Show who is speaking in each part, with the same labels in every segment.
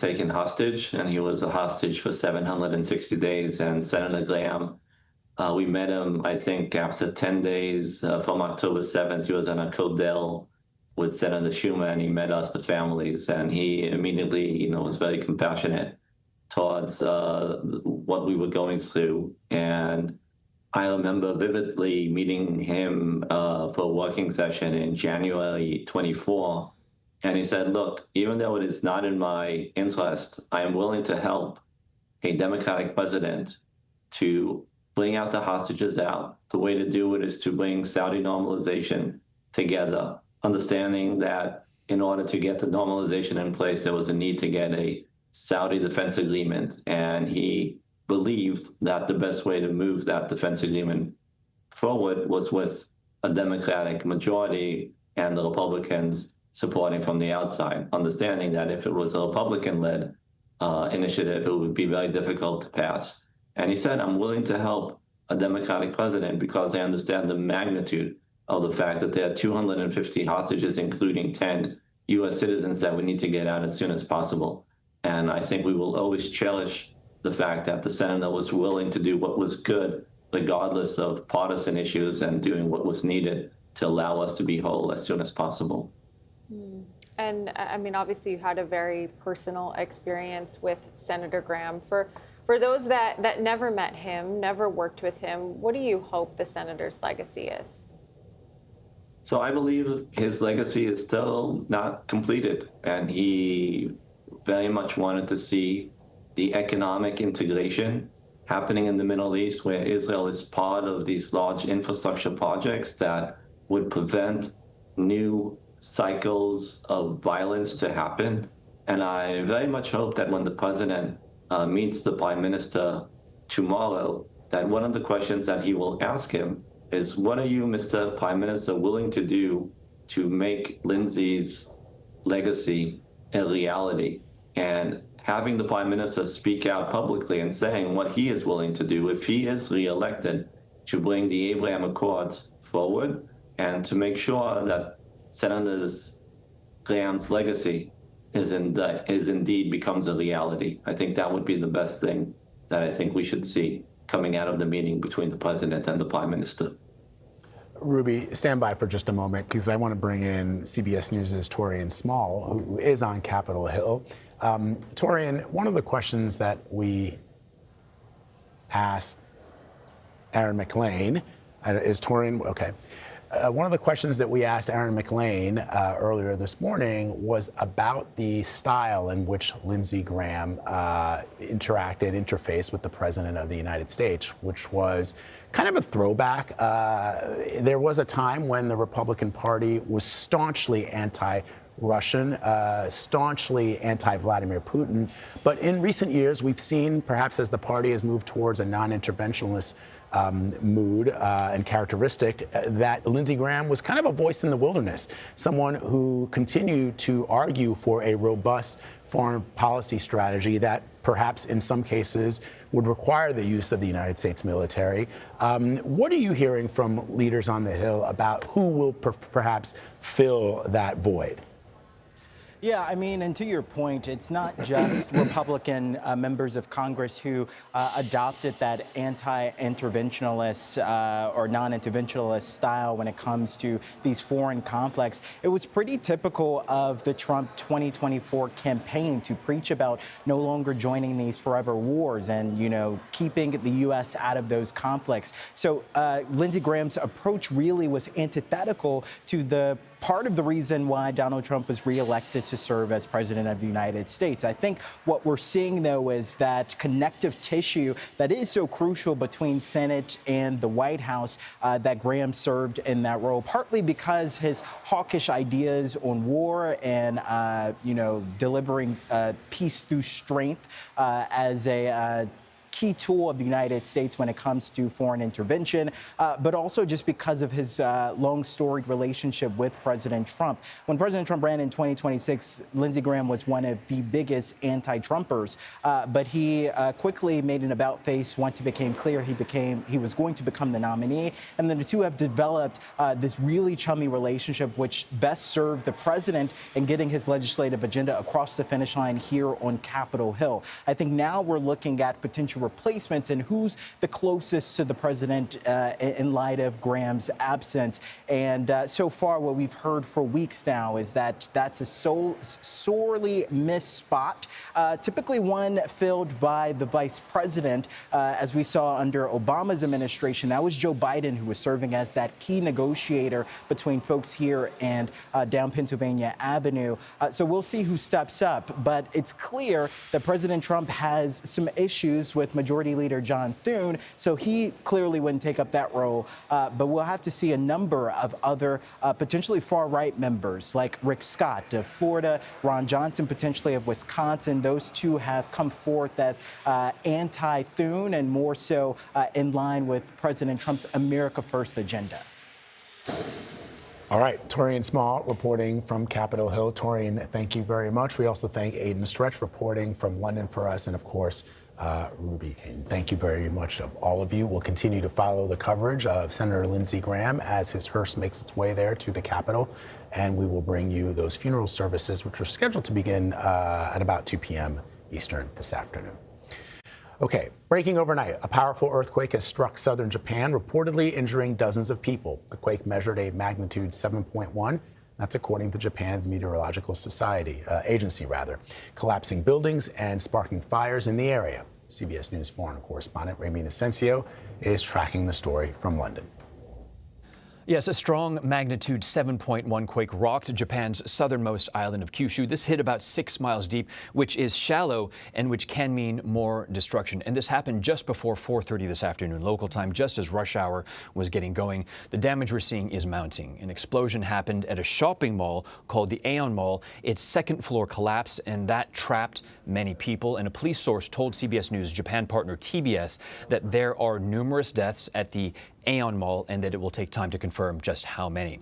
Speaker 1: taken hostage, and he was a hostage for 760 days. And Senator Graham, we met him, I think, after 10 days from October 7th. He was on a codel with Senator Schumer, and he met us, the families, and he immediately, was very compassionate towards what we were going through. And I remember vividly meeting him for a working session in January 24. And he said, look, even though it is not in my interest, I am willing to help a Democratic president to bring out the hostages out. The way to do it is to bring Saudi normalization together, understanding that in order to get the normalization in place, there was a need to get a Saudi defense agreement. And he believed that the best way to move that defense agreement forward was with a Democratic majority and the Republicans supporting from the outside, understanding that if it was a Republican-led initiative, it would be very difficult to pass. And he said, I'm willing to help a Democratic president because I understand the magnitude of the fact that there are 250 hostages, including 10 U.S. citizens that we need to get out as soon as possible. And I think we will always cherish the fact that the senator was willing to do what was good, regardless of partisan issues, and doing what was needed to allow us to be whole as soon as possible.
Speaker 2: And I mean, obviously, you had a very personal experience with Senator Graham. For those that never met him, never worked with him, what do you hope the senator's legacy is?
Speaker 1: So I believe his legacy is still not completed, and he very much wanted to see the economic integration happening in the Middle East, where Israel is part of these large infrastructure projects that would prevent new cycles of violence to happen. And I very much hope that when the president meets the prime minister tomorrow, that one of the questions that he will ask him is, what are you, Mr. Prime Minister, willing to do to make Lindsey's legacy a reality? And having the prime minister speak out publicly and saying what he is willing to do if he is reelected to bring the Abraham Accords forward and to make sure that Senator Graham's legacy is indeed becomes a reality. I think that would be the best thing that I think we should see coming out of the meeting between the president and the prime minister.
Speaker 3: Ruby, stand by for just a moment, because I want to bring in CBS News' Torian Small, who is on Capitol Hill. Torian, one of the questions that we asked Aaron McLean, is Torian, okay. One of the questions that we asked Aaron McLean earlier this morning was about the style in which Lindsey Graham interfaced with the President of the United States, which was kind of a throwback. There was a time when the Republican Party was staunchly anti-Russian, staunchly anti-Vladimir Putin. But in recent years, we've seen, perhaps as the party has moved towards a non-interventionist mood and characteristic, that Lindsey Graham was kind of a voice in the wilderness, someone who continued to argue for a robust foreign policy strategy that perhaps in some cases would require the use of the United States military. What are you hearing from leaders on the Hill about who will perhaps fill that void?
Speaker 4: Yeah, I mean, and to your point, it's not just Republican members of Congress who adopted that anti-interventionalist or non-interventionalist style when it comes to these foreign conflicts. It was pretty typical of the Trump 2024 campaign to preach about no longer joining these forever wars and, keeping the U.S. out of those conflicts. So Lindsey Graham's approach really was antithetical to the part of the reason why Donald Trump was reelected to serve as president of the United States. I think what we're seeing, though, is that connective tissue that is so crucial between Senate and the White House, that Graham served in that role, partly because his hawkish ideas on war and, delivering peace through strength as a key tool of the United States when it comes to foreign intervention, but also just because of his long storied relationship with President Trump. When President Trump ran in 2026, Lindsey Graham was one of the biggest anti-Trumpers, but he quickly made an about face once it became clear he was going to become the nominee. And then the two have developed this really chummy relationship, which best served the president in getting his legislative agenda across the finish line here on Capitol Hill. I think now we're looking at potential replacements and who's the closest to the president in light of Graham's absence. And so far, what we've heard for weeks now is that that's a sorely missed spot, typically one filled by the vice president, as we saw under Obama's administration. That was Joe Biden, who was serving as that key negotiator between folks here and down Pennsylvania Avenue. So we'll see who steps up. But it's clear that President Trump has some issues with Majority Leader John Thune, so he clearly wouldn't take up that role. But we'll have to see a number of other potentially far-right members, like Rick Scott of Florida, Ron Johnson potentially of Wisconsin. Those two have come forth as anti-Thune and more so in line with President Trump's America First agenda.
Speaker 3: All right, Torian Small reporting from Capitol Hill. Torian, thank you very much. We also thank Aidan Stretch reporting from London for us, and of course, Ruby. And thank you very much, all of you. We'll continue to follow the coverage of Senator Lindsey Graham as his hearse makes its way there to the Capitol, and we will bring you those funeral services, which are scheduled to begin at about 2 p.m. Eastern this afternoon. Okay, breaking overnight, a powerful earthquake has struck southern Japan, reportedly injuring dozens of people. The quake measured a magnitude 7.1. That's according to Japan's Meteorological Agency, collapsing buildings and sparking fires in the area. CBS News foreign correspondent Raymine Asensio is tracking the story from London.
Speaker 5: Yes, a strong magnitude 7.1 quake rocked Japan's southernmost island of Kyushu. This hit about 6 miles deep, which is shallow and which can mean more destruction. And this happened just before 4:30 this afternoon local time, just as rush hour was getting going. The damage we're seeing is mounting. An explosion happened at a shopping mall called the Aeon Mall. Its second floor collapsed, and that trapped many people. And a police source told CBS News Japan partner TBS that there are numerous deaths at the Aeon Mall and that it will take time to confirm just how many.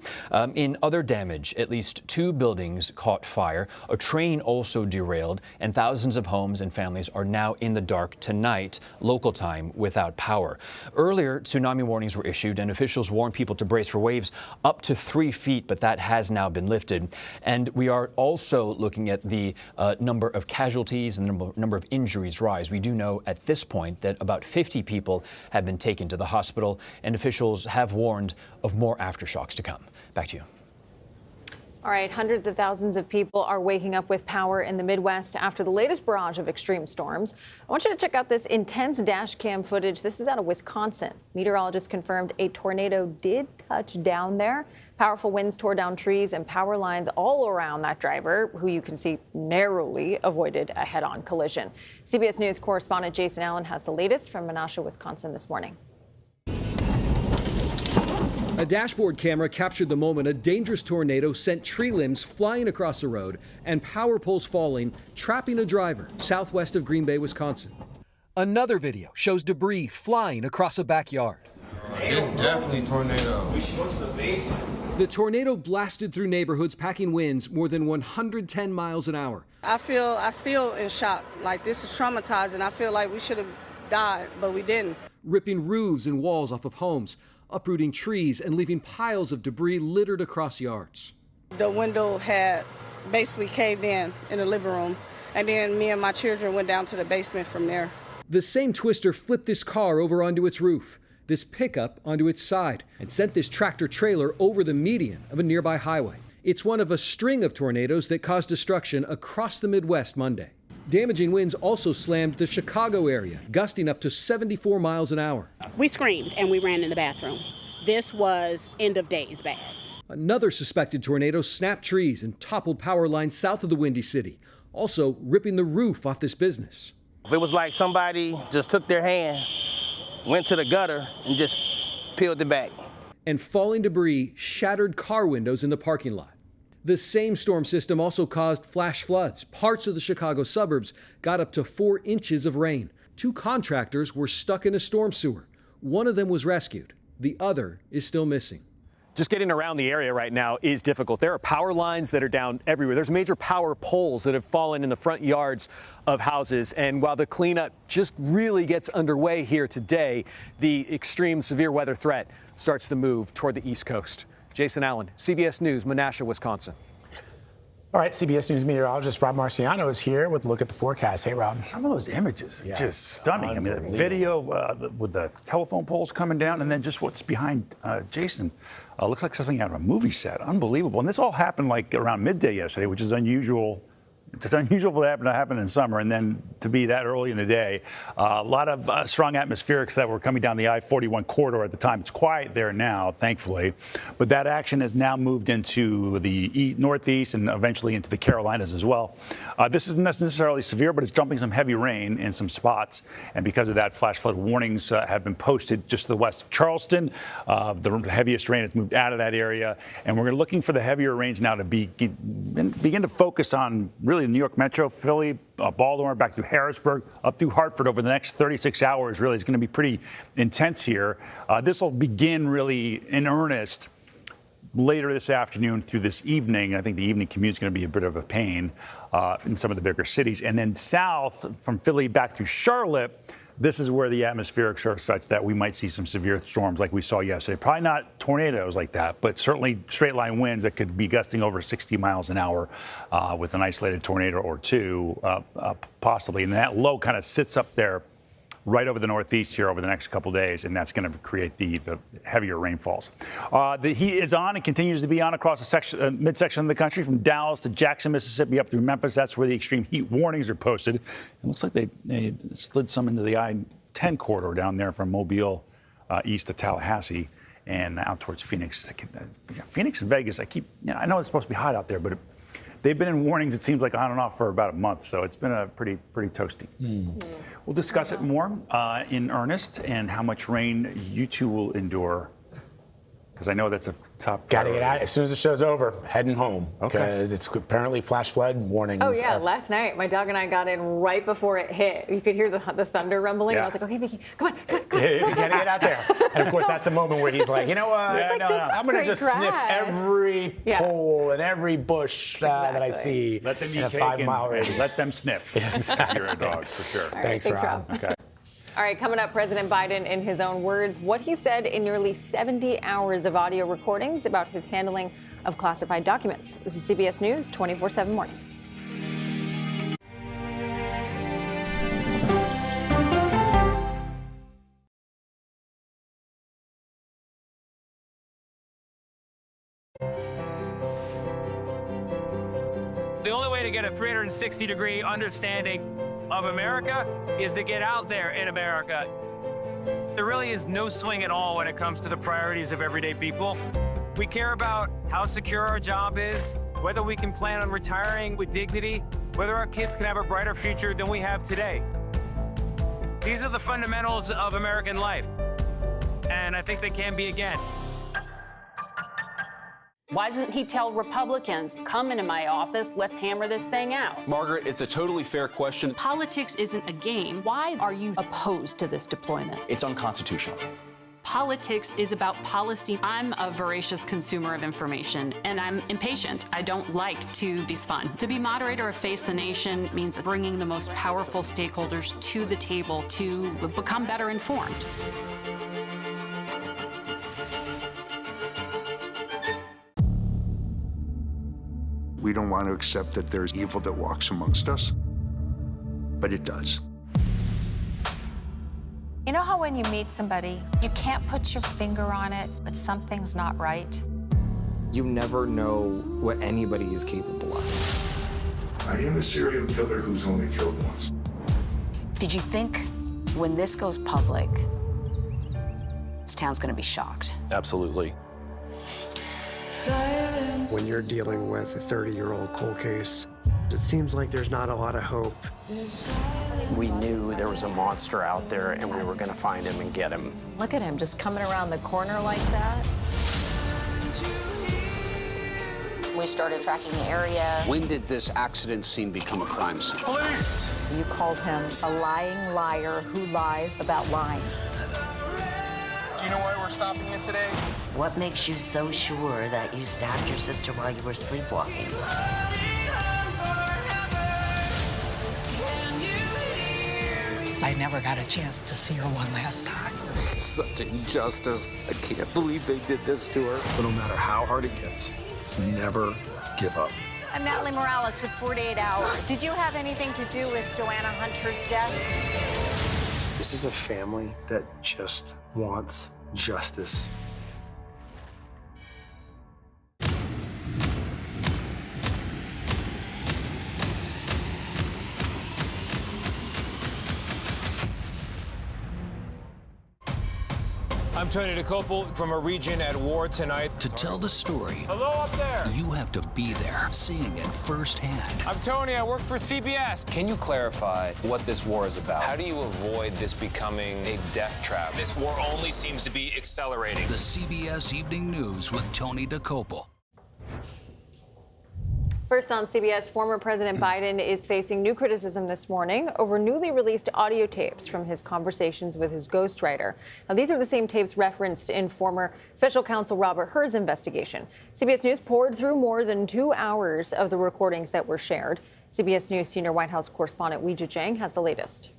Speaker 5: In other damage, at least 2 buildings caught fire. A train also derailed, and thousands of homes and families are now in the dark tonight, local time, without power. Earlier, tsunami warnings were issued, and officials warned people to brace for waves up to 3 feet, but that has now been lifted. And we are also looking at the number of casualties and the number of injuries rise. We do know at this point that about 50 people have been taken to the hospital, and officials have warned of more aftershocks to come. Back to you.
Speaker 2: All right, hundreds of thousands of people are waking up with power in the Midwest after the latest barrage of extreme storms. I want you to check out this intense dash cam footage. This is out of Wisconsin. Meteorologists confirmed a tornado did touch down there. Powerful winds tore down trees and power lines all around that driver, who you can see narrowly avoided a head-on collision. CBS News correspondent Jason Allen has the latest from Menasha, Wisconsin this morning.
Speaker 6: A dashboard camera captured the moment a dangerous tornado sent tree limbs flying across the road and power poles falling, trapping a driver southwest of Green Bay, Wisconsin. Another video shows debris flying across a backyard.
Speaker 7: It's definitely a tornado.
Speaker 8: We should go to the basement.
Speaker 6: The tornado blasted through neighborhoods, packing winds more than 110 miles an hour.
Speaker 9: I still in shock. Like, this is traumatizing. I feel like we should have died, but we didn't.
Speaker 6: Ripping roofs and walls off of homes, uprooting trees and leaving piles of debris littered across yards.
Speaker 9: The window had basically caved in the living room, and then me and my children went down to the basement from there.
Speaker 6: The same twister flipped this car over onto its roof, this pickup onto its side, and sent this tractor trailer over the median of a nearby highway. It's one of a string of tornadoes that caused destruction across the Midwest Monday. Damaging winds also slammed the Chicago area, gusting up to 74 miles an hour.
Speaker 10: We screamed and we ran in the bathroom. This was end of days bad.
Speaker 6: Another suspected tornado snapped trees and toppled power lines south of the Windy City, also ripping the roof off this business.
Speaker 8: It was like somebody just took their hand, went to the gutter, and just peeled it back.
Speaker 6: And falling debris shattered car windows in the parking lot. The same storm system also caused flash floods. Parts of the Chicago suburbs got up to 4 inches of rain. 2 contractors were stuck in a storm sewer. One of them was rescued. The other is still missing.
Speaker 11: Just getting around the area right now is difficult. There are power lines that are down everywhere. There's major power poles that have fallen in the front yards of houses. And while the cleanup just really gets underway here today, the extreme severe weather threat starts to move toward the East Coast. Jason Allen, CBS News, Menasha, Wisconsin.
Speaker 3: All right, CBS News meteorologist Rob Marciano is here with a look at the forecast. Hey, Rob.
Speaker 12: Some of those images are just stunning. I mean, the video with the telephone poles coming down, and then just what's behind Jason looks like something out of a movie set. Unbelievable. And this all happened like around midday yesterday, which is unusual. It's unusual for that to happen in summer, and then to be that early in the day. A lot of strong atmospherics that were coming down the I-41 corridor at the time. It's quiet there now, thankfully. But that action has now moved into the northeast and eventually into the Carolinas as well. This isn't necessarily severe, but it's dumping some heavy rain in some spots. And because of that, flash flood warnings have been posted just to the west of Charleston. The heaviest rain has moved out of that area. And we're looking for the heavier rains now to begin to focus on really New York Metro, Philly, Baltimore, back through Harrisburg, up through Hartford over the next 36 hours. Really, it's going to be pretty intense here. This will begin really in earnest later this afternoon through this evening. I think the evening commute is going to be a bit of a pain in some of the bigger cities. And then south from Philly back through Charlotte, this is where the atmospherics are such that we might see some severe storms like we saw yesterday. Probably not tornadoes like that, but certainly straight line winds that could be gusting over 60 miles an hour with an isolated tornado or two, possibly. And that low kind of sits up there right over the northeast here over the next couple days, and that's going to create the heavier rainfalls. The heat is on and continues to be on across the midsection of the country from Dallas to Jackson, Mississippi, up through Memphis. That's where the extreme heat warnings are posted. It looks like they slid some into the I-10 corridor down there from Mobile east to Tallahassee and out towards Phoenix. Phoenix and Vegas, I know it's supposed to be hot out there, but they've been in warnings, it seems like, on and off for about a month, so it's been a pretty toasty. We'll discuss it more in earnest and how much rain you two will endure, because I know that's a top
Speaker 3: Got to
Speaker 12: priority.
Speaker 3: get out as soon as the show's over, heading home, because it's apparently flash flood warnings.
Speaker 2: Oh, yeah. Last night, my dog and I got in right before it hit. You could hear the thunder rumbling.
Speaker 3: Yeah.
Speaker 2: I was like, okay, Vicky, come on.
Speaker 3: You got to get out there. And, of course, that's the moment where he's like, you know what? I'm going to just sniff every pole and every bush that I see.
Speaker 12: Let them eat
Speaker 3: in a
Speaker 12: cake
Speaker 3: 5-mile radius.
Speaker 12: Let them sniff. You're a dog, for sure.
Speaker 2: All right,
Speaker 3: Thanks, Rob.
Speaker 12: Okay.
Speaker 2: All right, coming up, President Biden, in his own words, what he said in nearly 70 hours of audio recordings about his handling of classified documents. This is CBS News 24/7 Mornings.
Speaker 13: The only way to get a 360-degree understanding of America is to get out there in America. There really is no swing at all when it comes to the priorities of everyday people. We care about how secure our job is, whether we can plan on retiring with dignity, whether our kids can have a brighter future than we have today. These are the fundamentals of American life, and I think they can be again.
Speaker 14: Why doesn't he tell Republicans, come into my office, let's hammer this thing out?
Speaker 15: Margaret, it's a totally fair question.
Speaker 14: Politics isn't a game. Why are you opposed to this deployment?
Speaker 15: It's unconstitutional.
Speaker 14: Politics is about policy. I'm a voracious consumer of information, and I'm impatient. I don't like to be spun. To be moderator of Face the Nation means bringing the most powerful stakeholders to the table to become better informed.
Speaker 16: We don't want to accept that there's evil that walks amongst us, but it does.
Speaker 17: You know how when you meet somebody, you can't put your finger on it, but something's not right?
Speaker 18: You never know what anybody is capable of.
Speaker 16: I am a serial killer who's only killed once.
Speaker 14: Did you think when this goes public, this town's going to be shocked?
Speaker 15: Absolutely.
Speaker 18: When you're dealing with a 30-year-old cold case, it seems like there's not a lot of hope.
Speaker 19: We knew there was a monster out there, and we were going to find him and get him.
Speaker 17: Look at him just coming around the corner like that. We started tracking the area.
Speaker 20: When did this accident scene become a crime scene?
Speaker 13: Police!
Speaker 20: You called him a lying liar who lies about lying.
Speaker 21: Do you know why we're stopping you today?
Speaker 22: What makes you so sure that you stabbed your sister while you were sleepwalking?
Speaker 23: I never got a chance to see her one last time.
Speaker 24: Such injustice. I can't believe they did this to her.
Speaker 25: But no matter how hard it gets, never give up.
Speaker 20: I'm Natalie Morales with 48 Hours. Did you have anything to do with Joanna Hunter's death?
Speaker 25: This is a family that just wants justice.
Speaker 13: I'm Tony DeCopel from a region at war tonight.
Speaker 26: To tell the story,
Speaker 13: Hello up there.
Speaker 26: you have to be there, seeing it firsthand.
Speaker 13: I'm Tony. I work for CBS.
Speaker 27: Can you clarify what this war is about? How do you avoid this becoming a death trap?
Speaker 13: This war only seems to be accelerating.
Speaker 26: The CBS Evening News with Tony DeCopel.
Speaker 2: First on CBS, former President Biden is facing new criticism this morning over newly released audio tapes from his conversations with his ghostwriter. Now, these are the same tapes referenced in former special counsel Robert Hur's investigation. CBS News poured through more than 2 hours of the recordings that were shared. CBS News senior White House correspondent Weijia Jiang has the latest.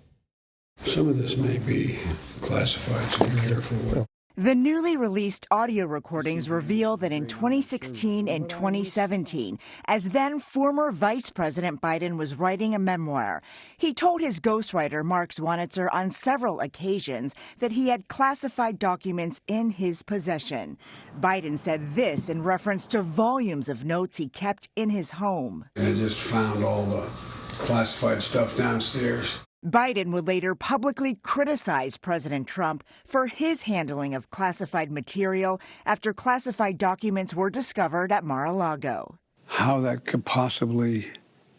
Speaker 28: Some of this may be classified, so be careful.
Speaker 29: The newly released audio recordings reveal that in 2016 and 2017, as then former Vice President Biden was writing a memoir, he told his ghostwriter Mark Zwanitzer on several occasions that he had classified documents in his possession. Biden said this in reference to volumes of notes he kept in his home.
Speaker 28: I just found all the classified stuff downstairs.
Speaker 29: Biden would later publicly criticize President Trump for his handling of classified material after classified documents were discovered at Mar-a-Lago.
Speaker 28: How that could possibly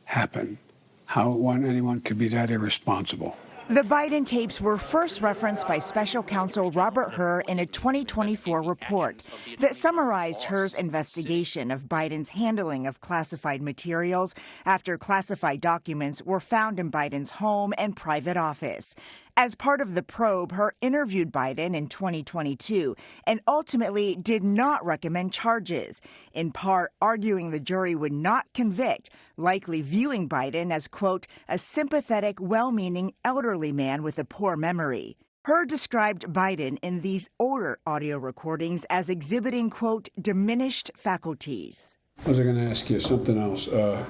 Speaker 28: happen, how anyone could be that irresponsible.
Speaker 29: The Biden tapes were first referenced by special counsel Robert Hur in a 2024 report that summarized Hur's investigation of Biden's handling of classified materials after classified documents were found in Biden's home and private office. As part of the probe, Hur interviewed Biden in 2022 and ultimately did not recommend charges, in part arguing the jury would not convict, likely viewing Biden as, quote, a sympathetic, well-meaning elderly man with a poor memory. Hur described Biden in these older audio recordings as exhibiting, quote, diminished faculties.
Speaker 28: I was going to ask you something else. Oh,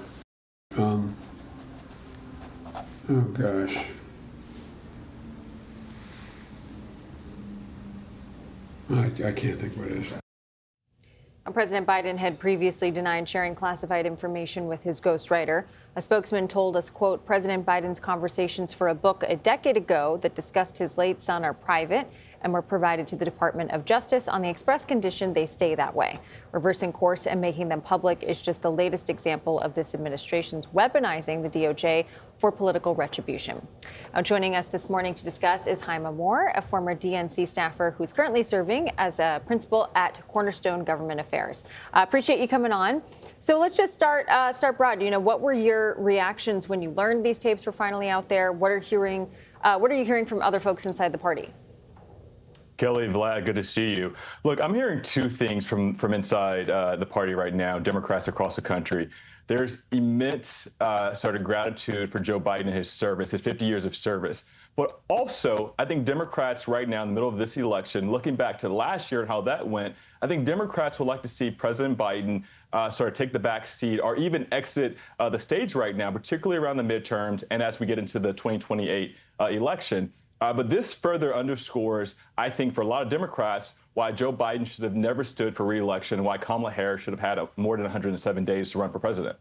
Speaker 28: gosh. I can't think what it is.
Speaker 2: President Biden had previously denied sharing classified information with his ghostwriter. A spokesman told us, quote, President Biden's conversations for a book a decade ago that discussed his late son are private and were provided to the Department of Justice on the express condition they stay that way. Reversing course and making them public is just the latest example of this administration's weaponizing the DOJ for political retribution. Now, joining us this morning to discuss is Jaime Moore, a former DNC staffer who's currently serving as a principal at Cornerstone Government Affairs. Appreciate you coming on. So let's just start broad. You know, what were your reactions when you learned these tapes were finally out there? What are you hearing from other folks inside the party?
Speaker 30: Kelly, Vlad, good to see you. Look, I'm hearing two things from inside the party right now, Democrats across the country. There's immense sort of gratitude for Joe Biden and his service, his 50 years of service. But also, I think Democrats right now in the middle of this election, looking back to last year and how that went, I think Democrats would like to see President Biden sort of take the back seat or even exit the stage right now, particularly around the midterms and as we get into the 2028 election. But this further underscores, I think, for a lot of Democrats, why Joe Biden should have never stood for re-election and why Kamala Harris should have had more than 107 days to run for president.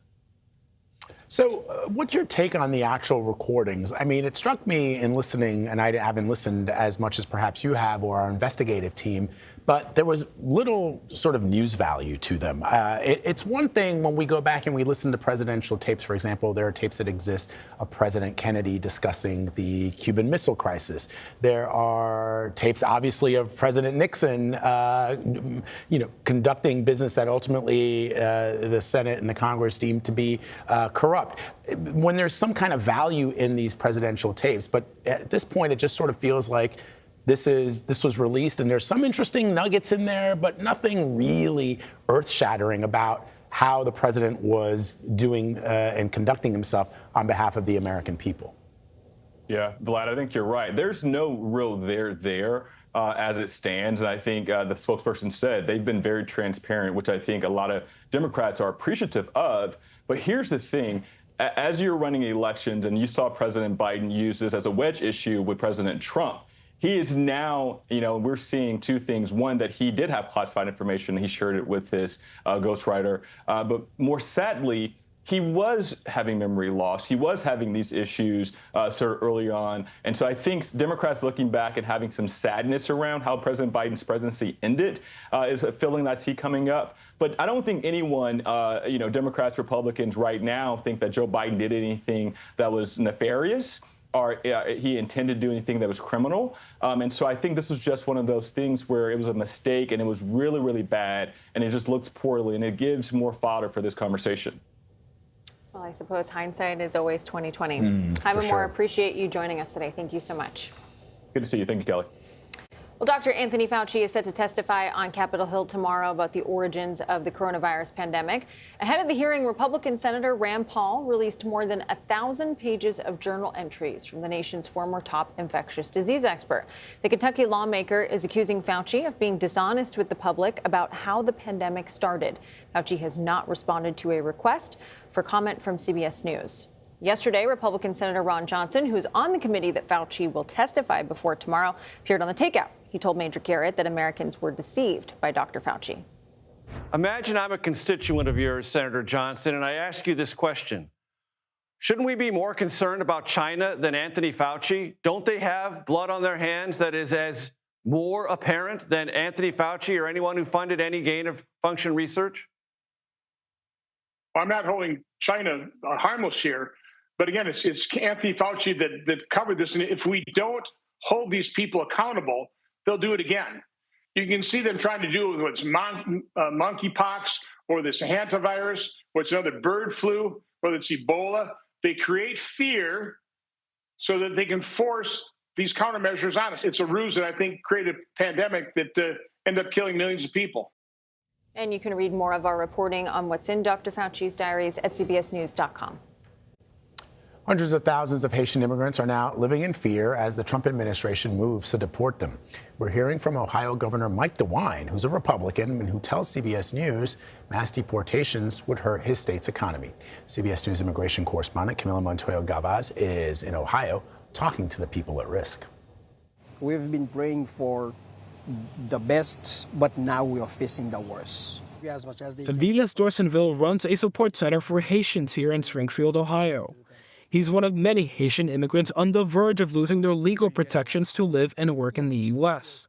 Speaker 3: So what's your take on the actual recordings? I mean, it struck me in listening, and I haven't listened as much as perhaps you have or our investigative team, but there was little sort of news value to them. It's one thing when we go back and we listen to presidential tapes, for example, there are tapes that exist of President Kennedy discussing the Cuban Missile Crisis. There are tapes, obviously, of President Nixon, conducting business that ultimately the Senate and the Congress deemed to be corrupt. When there's some kind of value in these presidential tapes, but at this point, it just sort of feels like this was released and there's some interesting nuggets in there, but nothing really earth-shattering about how the president was doing and conducting himself on behalf of the American people.
Speaker 30: Yeah, Vlad, I think you're right. There's no real there as it stands. And I think the spokesperson said they've been very transparent, which I think a lot of Democrats are appreciative of. But here's the thing. As you're running elections and you saw President Biden use this as a wedge issue with President Trump, he is now, we're seeing two things. One, that he did have classified information. He shared it with his ghostwriter. But more sadly, he was having memory loss. He was having these issues sort of early on. And so I think Democrats looking back and having some sadness around how President Biden's presidency ended is a feeling I see coming up. But I don't think anyone, Democrats, Republicans right now think that Joe Biden did anything that was nefarious or he intended to do anything that was criminal. And so I think this was just one of those things where it was a mistake and it was really, really bad. And it just looks poorly and it gives more fodder for this conversation.
Speaker 2: Well, I suppose hindsight is always 20/20. Hyman Moore, appreciate you joining us today. Thank you so much.
Speaker 30: Good to see you. Thank you, Kelly.
Speaker 2: Well, Dr. Anthony Fauci is set to testify on Capitol Hill tomorrow about the origins of the coronavirus pandemic. Ahead of the hearing, Republican Senator Rand Paul released more than 1,000 pages of journal entries from the nation's former top infectious disease expert. The Kentucky lawmaker is accusing Fauci of being dishonest with the public about how the pandemic started. Fauci has not responded to a request for comment from CBS News. Yesterday, Republican Senator Ron Johnson, who's on the committee that Fauci will testify before tomorrow, appeared on The Takeout. He told Major Garrett that Americans were deceived by Dr. Fauci.
Speaker 1: Imagine I'm a constituent of yours, Senator Johnson, and I ask you this question. Shouldn't we be more concerned about China than Anthony Fauci? Don't they have blood on their hands that is as more apparent than Anthony Fauci or anyone who funded any gain-of-function research?
Speaker 4: I'm not holding China harmless here, but again, it's Anthony Fauci that covered this, and if we don't hold these people accountable, they'll do it again. You can see them trying to do it with what's monkeypox or this hantavirus, what's another bird flu, whether it's Ebola. They create fear so that they can force these countermeasures on us. It's a ruse that I think created a pandemic that ended up killing millions of people.
Speaker 2: And you can read more of our reporting on what's in Dr. Fauci's diaries at cbsnews.com.
Speaker 3: Hundreds of thousands of Haitian immigrants are now living in fear as the Trump administration moves to deport them. We're hearing from Ohio Governor Mike DeWine, who's a Republican and who tells CBS News mass deportations would hurt his state's economy. CBS News immigration correspondent Camila Montoyo Gavaz is in Ohio talking to the people at risk.
Speaker 5: We've been praying for the best, but now we are facing the worst.
Speaker 6: Vilas Dorsonville runs a support center for Haitians here in Springfield, Ohio. He's one of many Haitian immigrants on the verge of losing their legal protections to live and work in the U.S.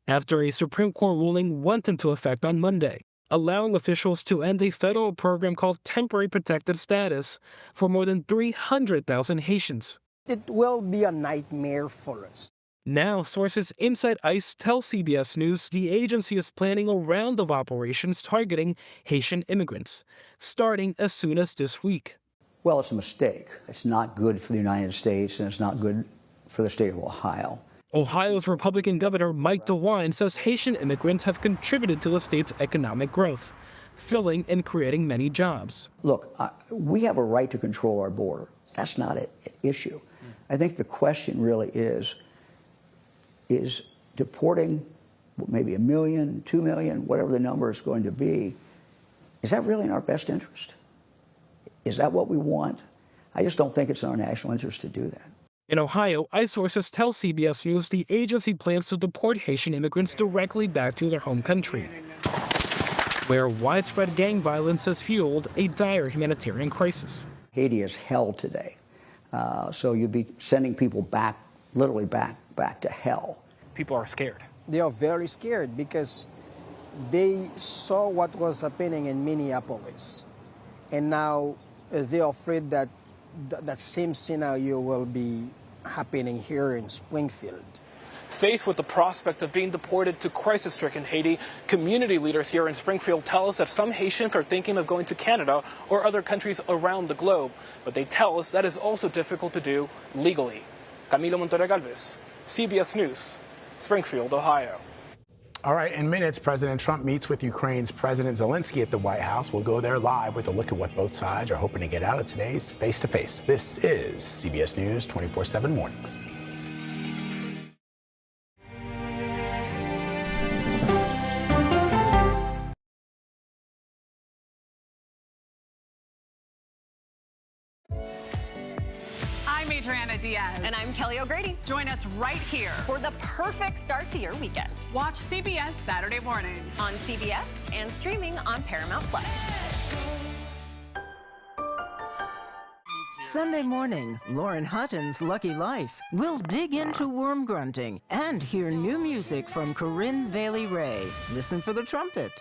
Speaker 6: after a Supreme Court ruling went into effect on Monday, allowing officials to end a federal program called Temporary Protected Status for more than 300,000 Haitians.
Speaker 5: It will be a nightmare for us.
Speaker 6: Now, sources inside ICE tell CBS News the agency is planning a round of operations targeting Haitian immigrants, starting as soon as this week.
Speaker 7: Well, it's a mistake. It's not good for the United States, and it's not good for the state of Ohio.
Speaker 6: Ohio's Republican Governor Mike DeWine says Haitian immigrants have contributed to the state's economic growth, filling and creating many jobs.
Speaker 7: Look, we have a right to control our border. That's not an issue. I think the question really is deporting maybe 1 million, 2 million, whatever the number is going to be, is that really in our best interest? Is that what we want? I just don't think it's in our national interest to do that.
Speaker 6: In Ohio, ICE sources tell CBS News the agency plans to deport Haitian immigrants directly back to their home country, where widespread gang violence has fueled a dire humanitarian crisis.
Speaker 7: Haiti is hell today. So you'd be sending people back, literally back to hell.
Speaker 6: People are scared.
Speaker 5: They are very scared because they saw what was happening in Minneapolis. And now they're afraid that that same scenario will be happening here in Springfield.
Speaker 8: Faced with the prospect of being deported to crisis-stricken Haiti, community leaders here in Springfield tell us that some Haitians are thinking of going to Canada or other countries around the globe. But they tell us that is also difficult to do legally. Camilo Montoya-Galvez, CBS News, Springfield, Ohio.
Speaker 3: All right, in minutes, President Trump meets with Ukraine's President Zelensky at the White House. We'll go there live with a look at what both sides are hoping to get out of today's face-to-face. This is CBS News 24/7 Mornings.
Speaker 9: I'm Adriana Diaz.
Speaker 10: And I'm Kelly O'Grady.
Speaker 9: Join us right here
Speaker 10: for the perfect start to your weekend.
Speaker 9: Watch CBS Saturday morning
Speaker 10: on CBS and streaming on Paramount Plus.
Speaker 11: Sunday morning, Lauren Hutton's Lucky Life. We'll dig into worm grunting and hear new music from Corinne Bailey-Rae. Listen for the trumpet.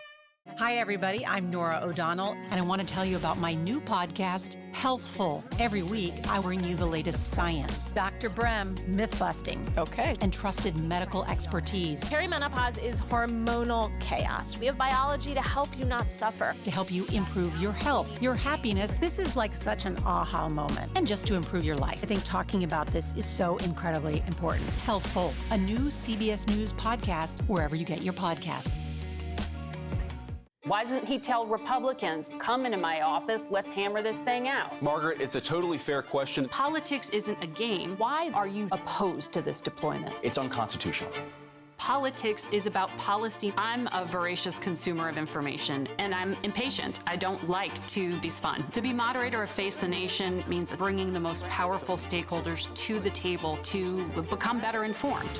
Speaker 12: Hi, everybody. I'm Nora O'Donnell, and I want to tell you about my new podcast, Healthful. Every week, I bring you the latest science, Dr. Brem, myth-busting, and trusted medical expertise.
Speaker 10: Perimenopause is hormonal chaos. We have biology to help you not suffer.
Speaker 12: To help you improve your health, your happiness. This is like such an aha moment, and just to improve your life. I think talking about this is so incredibly important. Healthful, a new CBS News podcast wherever you get your podcasts.
Speaker 14: Why doesn't he tell Republicans, come into my office, let's hammer this thing out?
Speaker 15: Margaret, it's a totally fair question.
Speaker 14: Politics isn't a game. Why are you opposed to this deployment?
Speaker 15: It's unconstitutional.
Speaker 14: Politics is about policy. I'm a voracious consumer of information, and I'm impatient. I don't like to be spun. To be moderator of Face the Nation means bringing the most powerful stakeholders to the table to become better informed.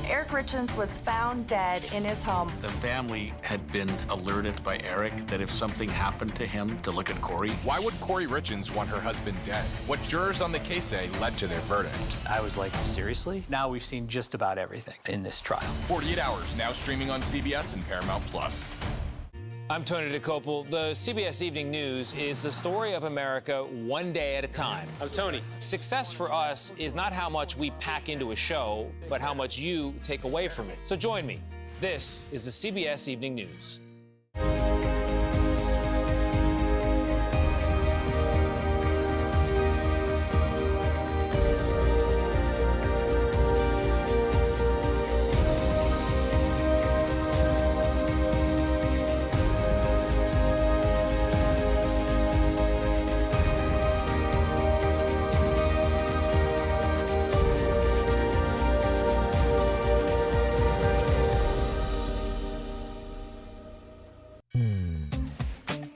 Speaker 16: Eric Richins was found dead in his home.
Speaker 18: The family had been alerted by Eric that if something happened to him, to look at Corey.
Speaker 21: Why would Corey Richins want her husband dead? What jurors on the case say led to their verdict.
Speaker 19: I was like, seriously? Now we've seen just about everything in this trial.
Speaker 21: 48 Hours, now streaming on CBS and Paramount Plus.
Speaker 13: I'm Tony DeCopel. The CBS Evening News is the story of America one day at a time.
Speaker 31: I'm Tony.
Speaker 13: Success for us is not how much we pack into a show, but how much you take away from it. So join me. This is the CBS Evening News.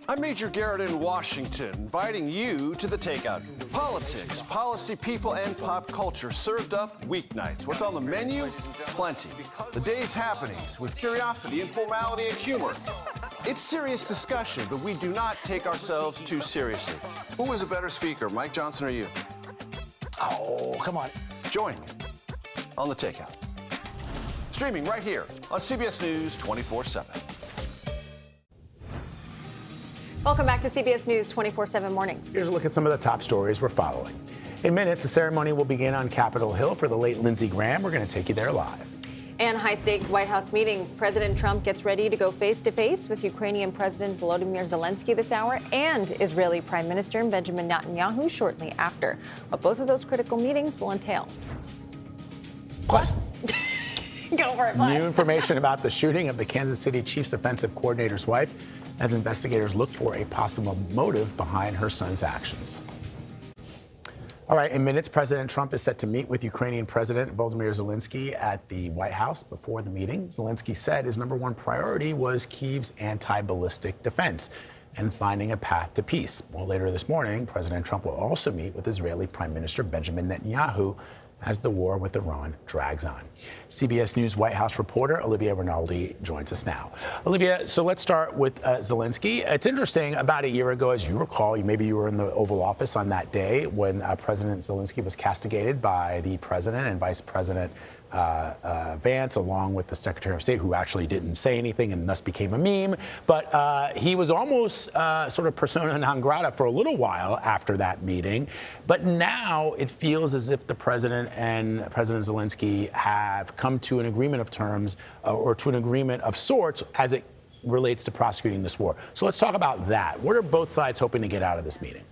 Speaker 1: I'm Major Garrett in Washington, inviting you to the Takeout. Politics, policy, people, and pop culture served up weeknights. What's on the menu? Plenty. The day's happenings with curiosity and formality and humor. It's serious discussion, but we do not take ourselves too seriously. Who was a better speaker, Mike Johnson or you?
Speaker 19: Oh, come on.
Speaker 1: Join me on the Takeout. Streaming right here on CBS News 24/7.
Speaker 2: Welcome back to CBS News 24/7 Mornings.
Speaker 3: Here's a look at some of the top stories we're following. In minutes, the ceremony will begin on Capitol Hill for the late Lindsey Graham. We're going to take you there live.
Speaker 2: And high-stakes White House meetings. President Trump gets ready to go face-to-face with Ukrainian President Volodymyr Zelensky this hour and Israeli Prime Minister Benjamin Netanyahu shortly after. What both of those critical meetings will entail.
Speaker 3: Plus,
Speaker 2: go for it,
Speaker 3: new information about the shooting of the Kansas City Chiefs offensive coordinator's wife as investigators look for a possible motive behind her son's actions. All right, in minutes, President Trump is set to meet with Ukrainian President Volodymyr Zelensky at the White House. Before the meeting, Zelensky said his number one priority was Kyiv's anti-ballistic defense and finding a path to peace. Well, later this morning, President Trump will also meet with Israeli Prime Minister Benjamin Netanyahu as the war with Iran drags on. CBS News White House reporter Olivia Rinaldi joins us now. Olivia, so let's start with Zelensky. It's interesting, about a year ago, as you recall, maybe you were in the Oval Office on that day when President Zelensky was castigated by the president and Vice President Vance, along with the Secretary of State, who actually didn't say anything and thus became a meme. But he was almost sort of persona non grata for a little while after that meeting. But now it feels as if the president and President Zelensky have come to an agreement of terms or to an agreement of sorts as it relates to prosecuting this war. So let's talk about that. What are both sides hoping to get out of this meeting?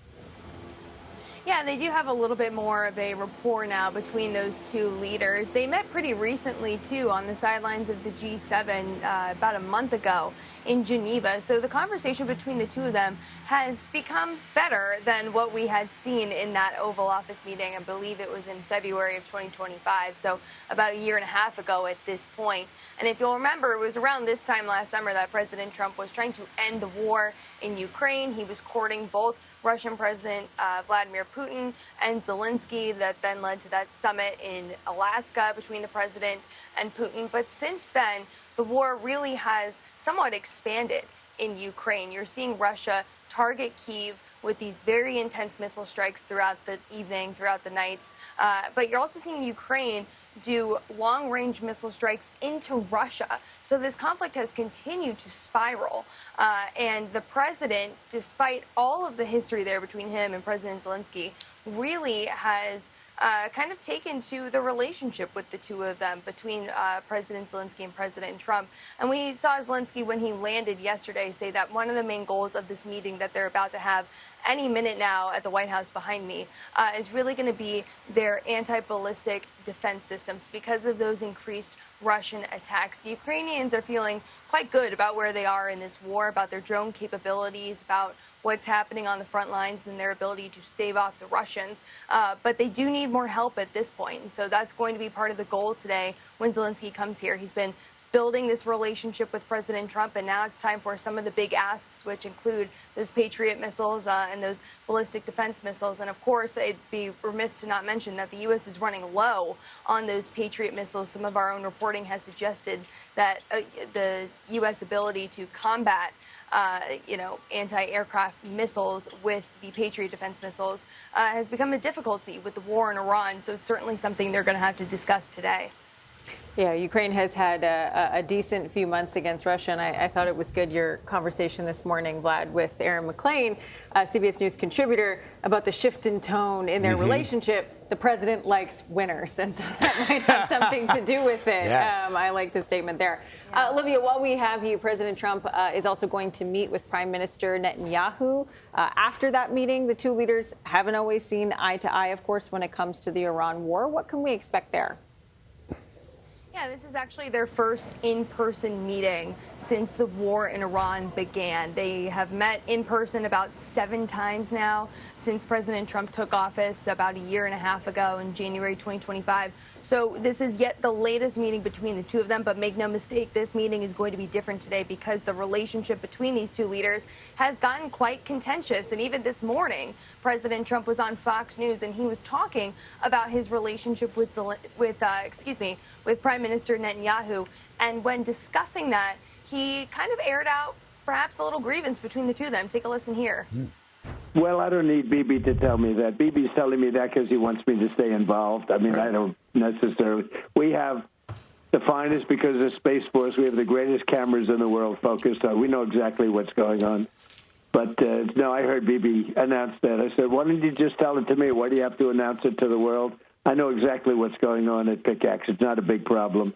Speaker 17: Yeah, they do have a little bit more of a rapport now between those two leaders. They met pretty recently, too, on the sidelines of the G7 about a month ago in Geneva. So the conversation between the two of them has become better than what we had seen in that Oval Office meeting. I believe it was in February of 2025, so about a year and a half ago at this point. And if you'll remember, it was around this time last summer that President Trump was trying to end the war in Ukraine. He was courting both Russian President Vladimir Putin and Zelensky. That then led to that summit in Alaska between the president and Putin. But since then, the war really has somewhat expanded in Ukraine. You're seeing Russia target Kyiv with these very intense missile strikes throughout the evening, throughout the nights. But you're also seeing Ukraine do long-range missile strikes into Russia. So this conflict has continued to spiral. And the president, despite all of the history there between him and President Zelensky, really has kind of taken to the relationship with the two of them, between President Zelensky and President Trump. And we saw Zelensky, when he landed yesterday, say that one of the main goals of this meeting that they're about to have any minute now at the White House behind me is really going to be their anti-ballistic defense systems because of those increased Russian attacks. The Ukrainians are feeling quite good about where they are in this war, about their drone capabilities, about what's happening on the front lines and their ability to stave off the Russians. But they do need more help at this point. And so that's going to be part of the goal today when Zelensky comes here. He's been building this relationship with President Trump, and now it's time for some of the big asks, which include those Patriot missiles and those ballistic defense missiles. And of course, it'd be remiss to not mention that the U.S. is running low on those Patriot missiles. Some of our own reporting has suggested that the U.S. ability to combat anti-aircraft missiles with the Patriot defense missiles has become a difficulty with the war in Iran. So it's certainly something they're going to have to discuss today.
Speaker 2: Yeah, Ukraine has had a decent few months against Russia, and I thought it was good, your conversation this morning, Vlad, with Aaron McLean, CBS News contributor, about the shift in tone in their relationship. The president likes winners, and so that might have something to do with it.
Speaker 3: Yes.
Speaker 2: I liked his statement there. Yeah. Olivia, while we have you, President Trump is also going to meet with Prime Minister Netanyahu. After that meeting, the two leaders haven't always seen eye to eye, of course, when it comes to the Iran war. What can we expect there?
Speaker 17: Yeah, this is actually their first in-person meeting since the war in Iran began. They have met in person about 7 times now since President Trump took office about a year and a half ago in January 2025. So this is yet the latest meeting between the two of them, but make no mistake, this meeting is going to be different today because the relationship between these two leaders has gotten quite contentious. And even this morning, President Trump was on Fox News and he was talking about his relationship with Prime Minister Netanyahu. And when discussing that, he kind of aired out perhaps a little grievance between the two of them. Take a listen here.
Speaker 20: Well, I don't need Bibi to tell me that. Bibi's telling me that because he wants me to stay involved. I mean, I don't necessarily. We have the finest, because of Space Force, we have the greatest cameras in the world focused on. We know exactly what's going on. But, no, I heard Bibi announce that. I said, why don't you just tell it to me? Why do you have to announce it to the world? I know exactly what's going on at Pickaxe. It's not a big problem.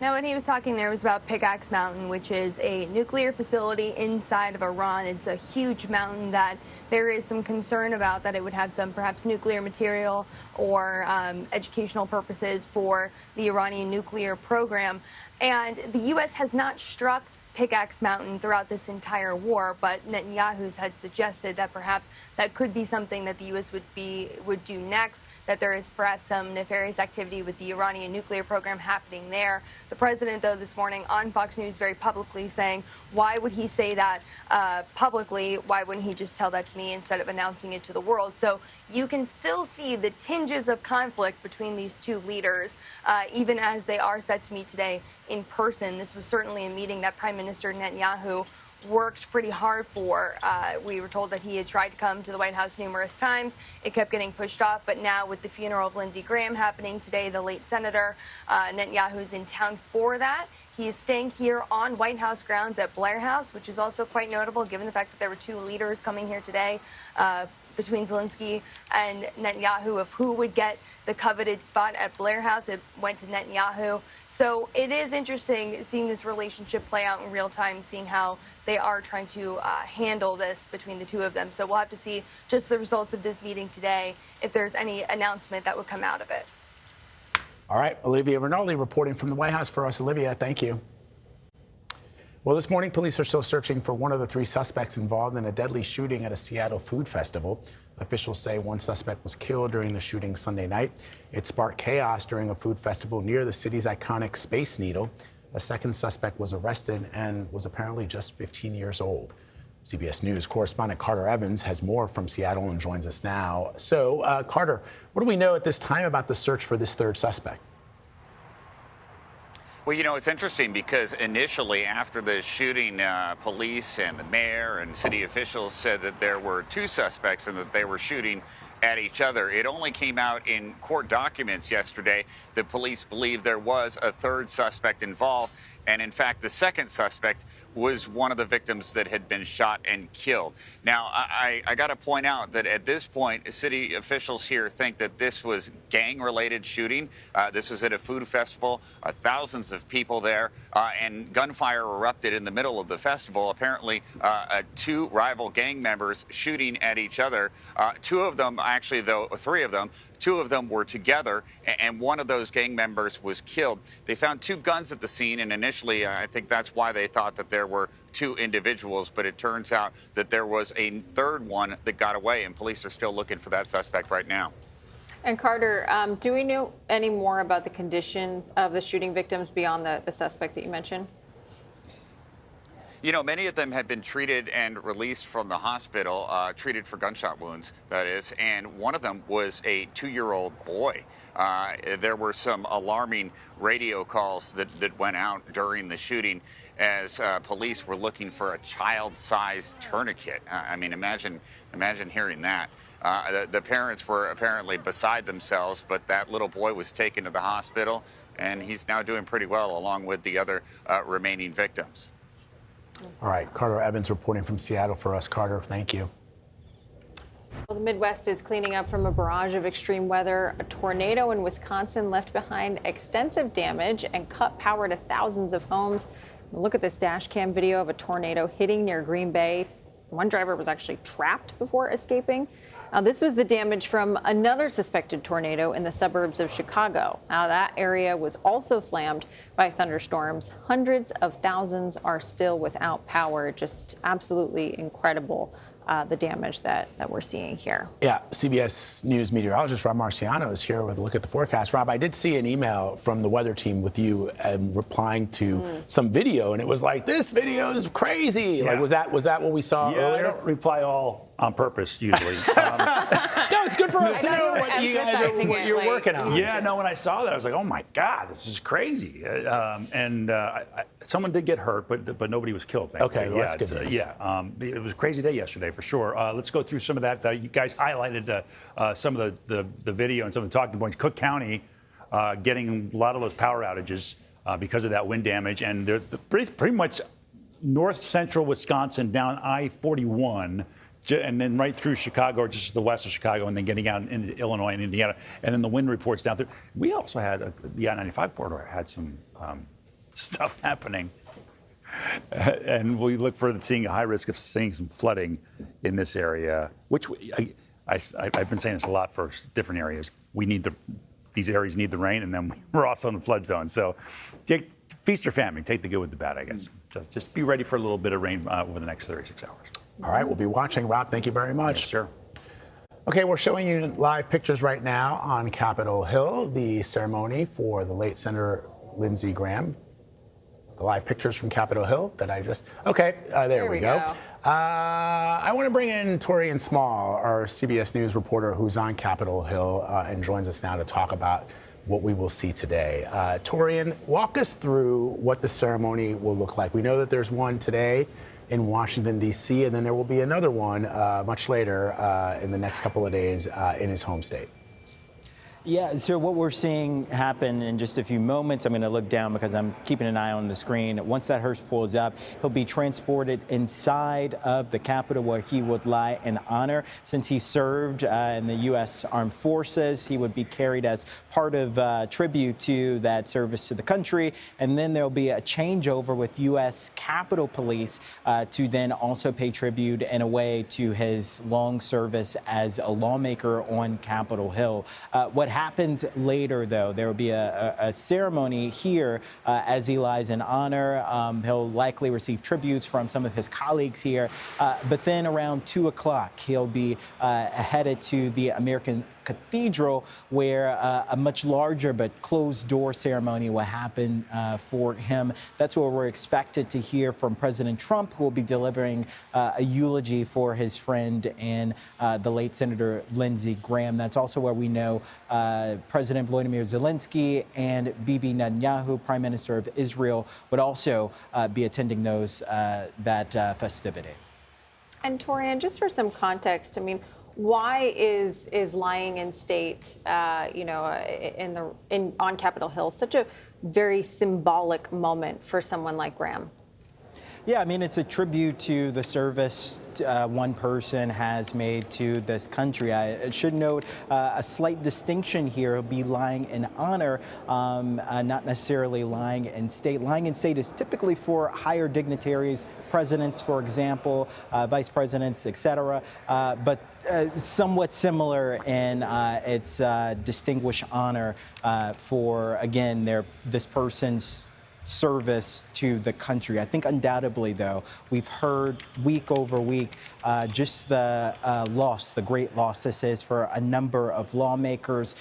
Speaker 17: Now, when he was talking there, it was about Pickaxe Mountain, which is a nuclear facility inside of Iran. It's a huge mountain that there is some concern about, that it would have some perhaps nuclear material or educational purposes for the Iranian nuclear program. And the U.S. has not struck pickaxe mountain throughout this entire war, but Netanyahu's had suggested that perhaps that could be something that the U.S. would do next, that there is perhaps some nefarious activity with the Iranian nuclear program happening there. The president, though, this morning on Fox News very publicly saying, why would he say that publicly? Why wouldn't he just tell that to me instead of announcing it to the world? So you can still see the tinges of conflict between these two leaders, even as they are set to meet today in person. This was certainly a meeting that Prime Minister Netanyahu worked pretty hard for. We were told that he had tried to come to the White House numerous times. It kept getting pushed off. But now with the funeral of Lindsey Graham happening today, the late senator, Netanyahu's in town for that. He is staying here on White House grounds at Blair House, which is also quite notable given the fact that there were two leaders coming here today between Zelensky and Netanyahu of who would get the coveted spot at Blair House. It went to Netanyahu. So it is interesting seeing this relationship play out in real time, seeing how they are trying to handle this between the two of them. So we'll have to see just the results of this meeting today, if there's any announcement that would come out of it.
Speaker 3: All right, Olivia Rinaldi reporting from the White House for us. Olivia, thank you. Well, this morning, police are still searching for one of the three suspects involved in a deadly shooting at a Seattle food festival. Officials say one suspect was killed during the shooting Sunday night. It sparked chaos during a food festival near the city's iconic Space Needle. A second suspect was arrested and was apparently just 15 years old. CBS News correspondent Carter Evans has more from Seattle and joins us now. So, Carter, what do we know at this time about the search for this third suspect?
Speaker 4: Well, you know, it's interesting because initially after the shooting, police and the mayor and city officials said that there were two suspects and that they were shooting at each other. It only came out in court documents yesterday that police believe there was a third suspect involved. And in fact, the second suspect was one of the victims that had been shot and killed. Now, I got to point out that at this point, city officials here think that this was gang-related shooting. This was at a food festival, thousands of people there, and gunfire erupted in the middle of the festival. Apparently, two rival gang members shooting at each other. Two of them, actually, though, three of them, two of them were together, and one of those gang members was killed. They found two guns at the scene, and initially, I think that's why they thought that there were two individuals, but it turns out that there was a third one that got away, and police are still looking for that suspect right now.
Speaker 2: And Carter, do we know any more about the conditions of the shooting victims beyond the suspect that you mentioned?
Speaker 4: You know, many of them had been treated and released from the hospital, treated for gunshot wounds, that is, and one of them was a 2-year-old boy. There were some alarming radio calls that went out during the shooting as police were looking for a child-sized tourniquet. I mean, imagine hearing that. The parents were apparently beside themselves, but that little boy was taken to the hospital, and he's now doing pretty well along with the other remaining victims.
Speaker 3: All right, Carter Evans reporting from Seattle for us. Carter, thank you.
Speaker 2: Well, the Midwest is cleaning up from a barrage of extreme weather. A tornado in Wisconsin left behind extensive damage and cut power to thousands of homes. Look at this dash cam video of a tornado hitting near Green Bay. One driver was actually trapped before escaping. Now, this was the damage from another suspected tornado in the suburbs of Chicago. Now, that area was also slammed by thunderstorms. Hundreds of thousands are still without power. Just absolutely incredible, the damage that we're seeing here.
Speaker 3: Yeah, CBS News meteorologist Rob Marciano is here with a look at the forecast. Rob, I did see an email from the weather team with you replying to some video, and it was like, this video is crazy.
Speaker 22: Yeah.
Speaker 3: Like, was that what we saw earlier?
Speaker 22: I don't reply all on purpose usually.
Speaker 3: No, it's good for us to know what you guys are working on.
Speaker 22: Yeah, no, when I saw that, I was like, oh my God, this is crazy. Someone did get hurt, but nobody was killed, thankfully.
Speaker 3: Okay, well, that's good news.
Speaker 22: It was a crazy day yesterday, for sure. Let's go through some of that. You guys highlighted some of the video and some of the talking points. Cook County getting a lot of those power outages because of that wind damage, and they're pretty much north central Wisconsin down I-41. And then right through Chicago, or just to the west of Chicago, and then getting out into Illinois and Indiana. And then the wind reports down through. We also had the I-95 corridor had some stuff happening. And we look for seeing a high risk of seeing some flooding in this area, which I've been saying this a lot for different areas. We need these areas need the rain, and then we're also in the flood zone. So feast or famine. Take the good with the bad, I guess. Just be ready for a little bit of rain over the next 36 hours.
Speaker 3: All right, we'll be watching. Rob, thank you very much.
Speaker 22: Yes, sir.
Speaker 3: Okay, we're showing you live pictures right now on Capitol Hill, the ceremony for the late Senator Lindsey Graham. The live pictures from Capitol Hill that I just... Okay, there we go. I want to bring in Torian Small, our CBS News reporter who's on Capitol Hill and joins us now to talk about what we will see today. Torian, walk us through what the ceremony will look like. We know that there's one today in Washington, D.C., and then there will be another one much later in the next couple of days in his home state.
Speaker 6: Yeah, so what we're seeing happen in just a few moments, I'm going to look down because I'm keeping an eye on the screen. Once that hearse pulls up, he'll be transported inside of the Capitol where he would lie in honor. Since he served in the U.S. Armed Forces, he would be carried as part of tribute to that service to the country. And then there'll be a changeover with U.S. Capitol Police to then also pay tribute in a way to his long service as a lawmaker on Capitol Hill. What happens later, though, there will be a ceremony here as he lies in honor. He'll likely receive tributes from some of his colleagues here. But then around 2 o'clock, he'll be headed to the American Cathedral, where a much larger but closed-door ceremony will happen for him. That's where we're expected to hear from President Trump, who will be delivering a eulogy for his friend and the late Senator Lindsey Graham. That's also where we know President Volodymyr Zelensky and Bibi Netanyahu, Prime Minister of Israel, would also be attending that festivity.
Speaker 2: And Torian, just for some context, I mean, why is lying in state, on Capitol Hill such a very symbolic moment for someone like Graham?
Speaker 6: Yeah, I mean, it's a tribute to the service one person has made to this country. I should note a slight distinction here will be lying in honor, not necessarily lying in state. Lying in state is typically for higher dignitaries, presidents, for example, vice presidents, etc. But somewhat similar in its distinguished honor for, again, this person's service to the country. I think undoubtedly, though, we've heard week over week just the loss, the great loss this is for a number of lawmakers.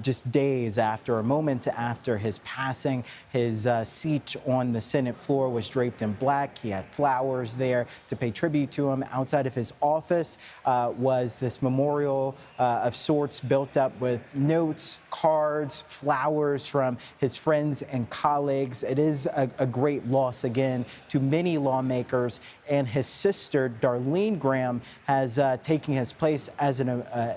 Speaker 6: Just days after, or moments after his passing, his seat on the Senate floor was draped in black. He had flowers there to pay tribute to him. Outside of his office was this memorial of sorts built up with notes, cards, flowers from his friends and colleagues. It is a great loss, again, to many lawmakers. And his sister, Darlene Graham, has taken his place as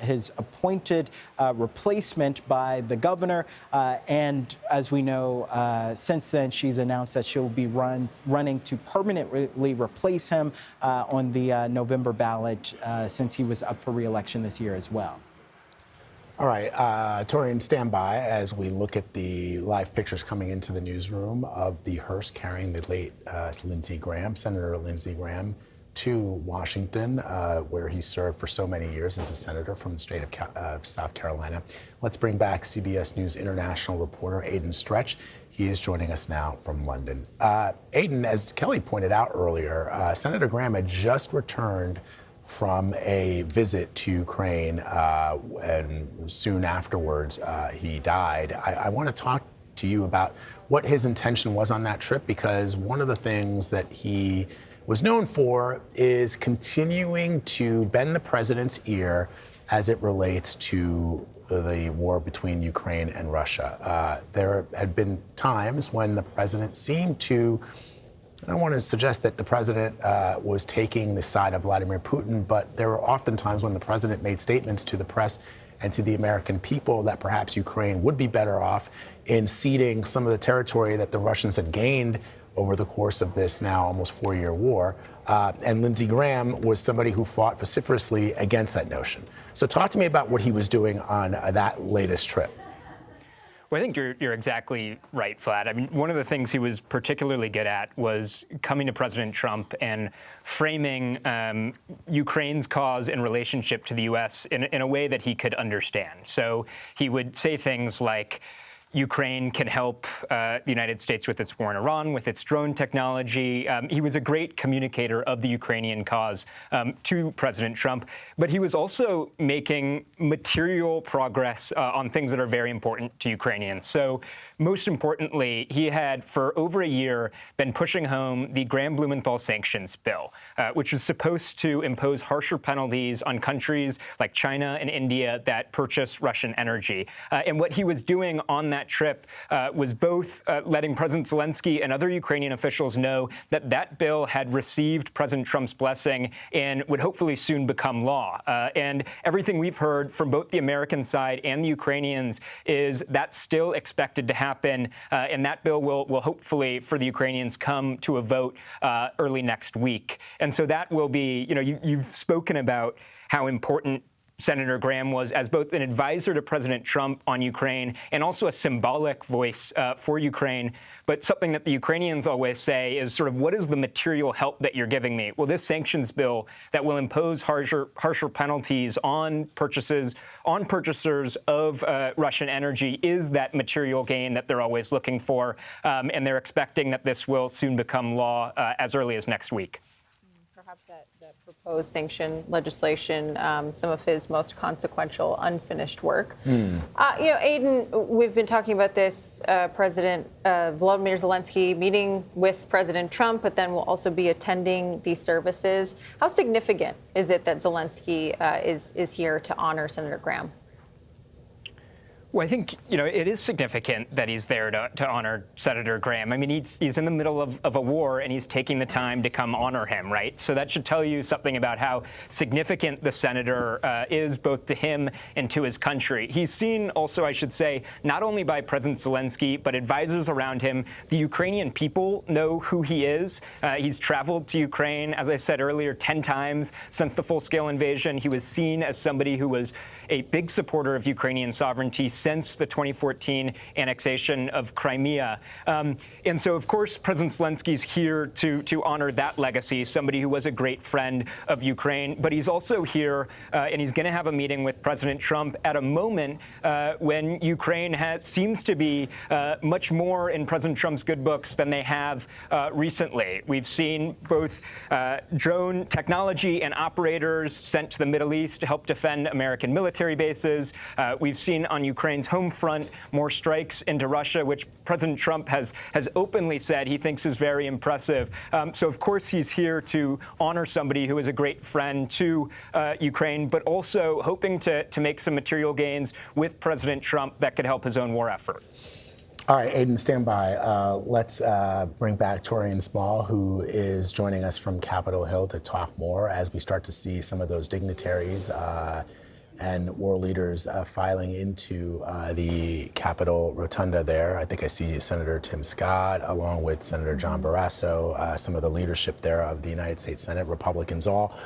Speaker 6: his appointed replacement by the governor. And as we know, since then, she's announced that she'll be running to permanently replace him on the November ballot since he was up for re-election this year as well.
Speaker 3: All right, Torian, stand by as we look at the live pictures coming into the newsroom of the hearse carrying the late Lindsey Graham, Senator Lindsey Graham, to Washington, where he served for so many years as a senator from the state of South Carolina. Let's bring back CBS News international reporter Aidan Stretch. He is joining us now from London. Aidan, as Kelly pointed out earlier, Senator Graham had just returned from a visit to Ukraine, and soon afterwards he died. I want to talk to you about what his intention was on that trip, because one of the things that he was known for is continuing to bend the president's ear as it relates to the war between Ukraine and Russia. There had been times when the president seemed to, I don't want to suggest that the president was taking the side of Vladimir Putin, but there were often times when the president made statements to the press and to the American people that perhaps Ukraine would be better off in ceding some of the territory that the Russians had gained over the course of this now almost 4-year war. And Lindsey Graham was somebody who fought vociferously against that notion. So talk to me about what he was doing on that latest trip.
Speaker 7: Well, I think you're exactly right, Vlad. I mean, one of the things he was particularly good at was coming to President Trump and framing Ukraine's cause in relationship to the U.S. in a way that he could understand. So he would say things like, Ukraine can help the United States with its war in Iran, with its drone technology. He was a great communicator of the Ukrainian cause to President Trump, but he was also making material progress on things that are very important to Ukrainians. So most importantly, he had for over a year been pushing home the Graham-Blumenthal sanctions bill, which was supposed to impose harsher penalties on countries like China and India that purchase Russian energy. And what he was doing on that trip was both letting President Zelensky and other Ukrainian officials know that that bill had received President Trump's blessing and would hopefully soon become law. And everything we've heard from both the American side and the Ukrainians is that's still expected to happen. And that bill will hopefully, for the Ukrainians, come to a vote early next week. And so that will be, you've spoken about how important Senator Graham was as both an advisor to President Trump on Ukraine and also a symbolic voice for Ukraine. But something that the Ukrainians always say is sort of, what is the material help that you're giving me? Well, this sanctions bill that will impose harsher penalties on purchasers of Russian energy is that material gain that they're always looking for. And they're expecting that this will soon become law as early as next week.
Speaker 2: Perhaps that proposed sanction legislation, some of his most consequential unfinished work. Aidan, we've been talking about this. President Volodymyr Zelensky meeting with President Trump, but then will also be attending these services. How significant is it that Zelensky is here to honor Senator Graham?
Speaker 7: Well, I think, it is significant that he's there to honor Senator Graham. I mean, he's in the middle of a war, and he's taking the time to come honor him, right? So that should tell you something about how significant the senator is, both to him and to his country. He's seen also, I should say, not only by President Zelensky, but advisors around him. The Ukrainian people know who he is. He's traveled to Ukraine, as I said earlier, 10 times since the full-scale invasion. He was seen as somebody who was a big supporter of Ukrainian sovereignty since the 2014 annexation of Crimea. And so, of course, President Zelensky's here to honor that legacy, somebody who was a great friend of Ukraine. But he's also here, and he's going to have a meeting with President Trump at a moment when Ukraine seems to be much more in President Trump's good books than they have recently. We've seen both drone technology and operators sent to the Middle East to help defend American military bases. We've seen on Ukraine's home front more strikes into Russia, which President Trump has openly said he thinks is very impressive. So, of course, he's here to honor somebody who is a great friend to Ukraine, but also hoping to make some material gains with President Trump that could help his own war effort.
Speaker 3: All right, Aidan, stand by. Let's bring back Torian Small, who is joining us from Capitol Hill to talk more as we start to see some of those dignitaries and world leaders filing into the Capitol Rotunda there. I think I see Senator Tim Scott, along with Senator John Barrasso, some of the leadership there of the United States Senate, Republicans all.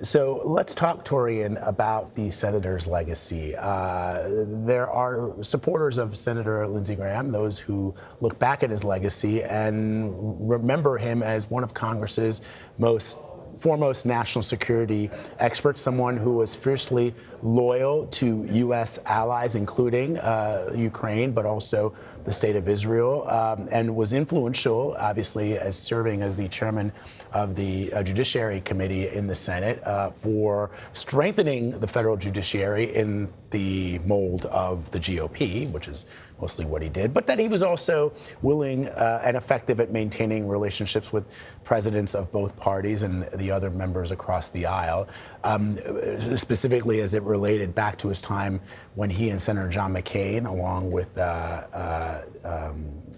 Speaker 3: So let's talk, Torian, about the senator's legacy. There are supporters of Senator Lindsey Graham, those who look back at his legacy and remember him as one of Congress's foremost national security experts, someone who was fiercely loyal to U.S. allies, including Ukraine, but also the state of Israel, and was influential, obviously, as serving as the chairman of the Judiciary Committee in the Senate for strengthening the federal judiciary in the mold of the GOP, which is mostly what he did, but that he was also willing and effective at maintaining relationships with presidents of both parties and the other members across the aisle, specifically as it related back to his time when he and Senator John McCain, along with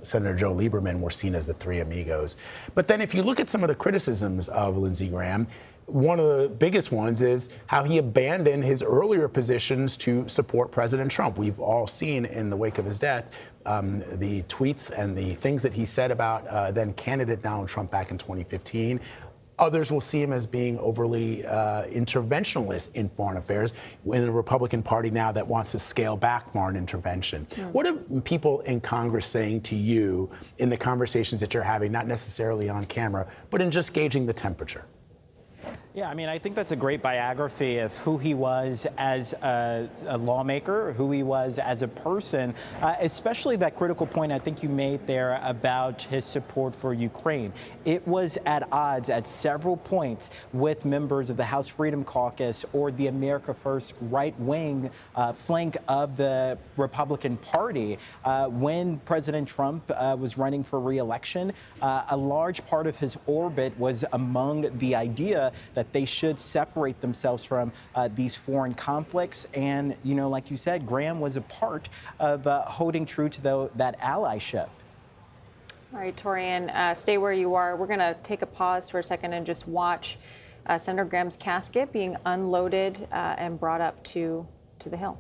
Speaker 3: Senator Joe Lieberman, were seen as the three amigos. But then if you look at some of the criticisms of Lindsey Graham, one of the biggest ones is how he abandoned his earlier positions to support President Trump. We've all seen in the wake of his death the tweets and the things that he said about then candidate Donald Trump back in 2015. Others will see him as being overly interventionist in foreign affairs in the Republican Party now that wants to scale back foreign intervention. What are people in Congress saying to you in the conversations that you're having, not necessarily on camera, but in just gauging the temperature?
Speaker 6: Yeah, I mean, I think that's a great biography of who he was as a lawmaker, who he was as a person, especially that critical point I think you made there about his support for Ukraine. It was at odds at several points with members of the House Freedom Caucus or the America First right-wing flank of the Republican Party. When President Trump was running for re-election, a large part of his orbit was among the idea that they should separate themselves from these foreign conflicts. And, you know, like you said, Graham was a part of holding true to that allyship.
Speaker 2: All right, Torian, stay where you are. We're going to take a pause for a second and just watch Senator Graham's casket being unloaded and brought up to the Hill.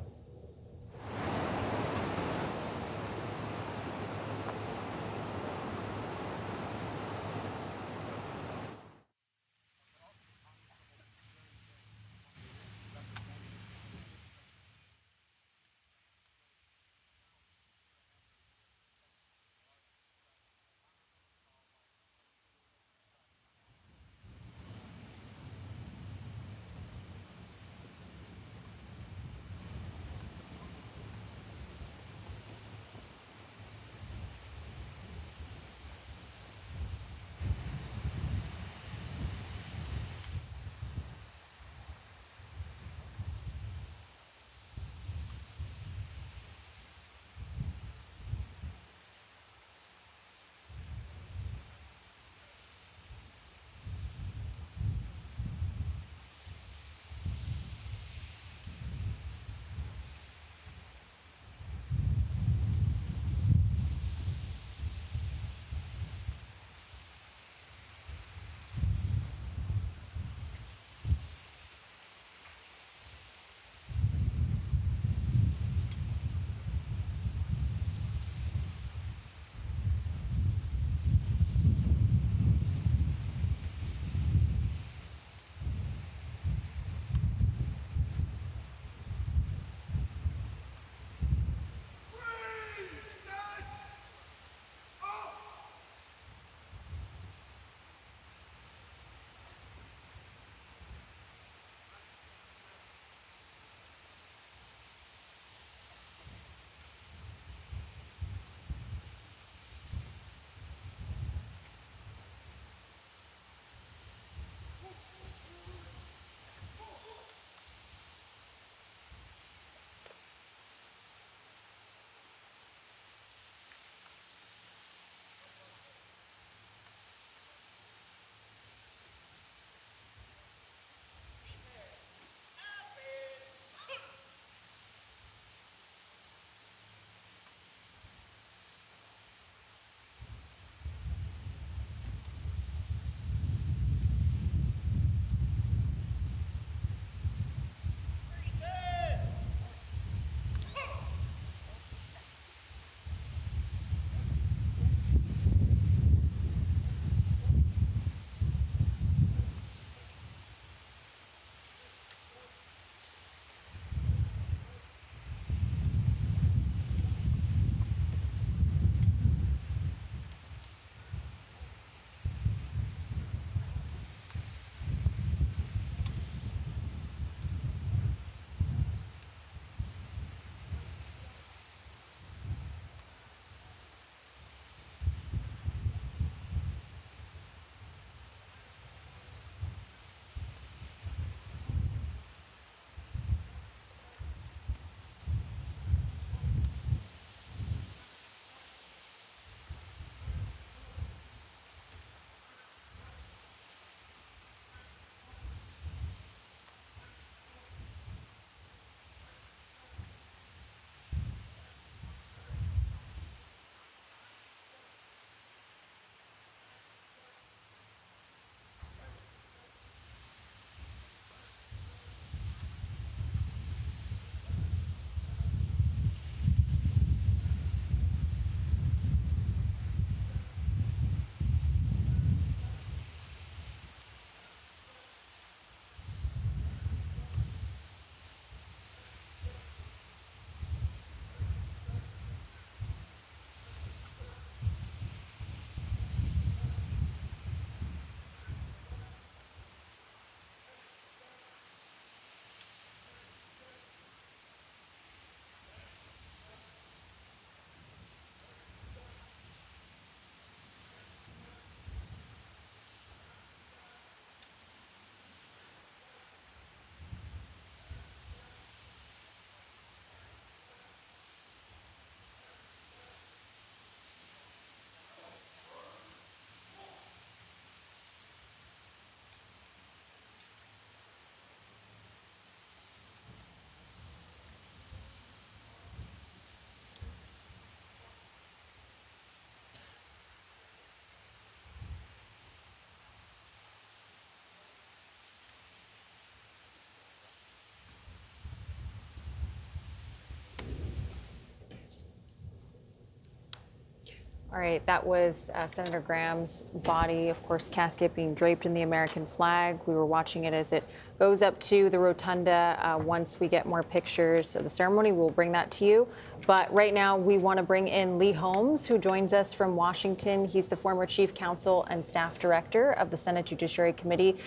Speaker 2: All right, that was Senator Graham's body, of course, casket being draped in the American flag. We were watching it as it goes up to the rotunda. Once we get more pictures of the ceremony, we'll bring that to you. But right now, we want to bring in Lee Holmes, who joins us from Washington. He's the former chief counsel and staff director of the Senate Judiciary Committee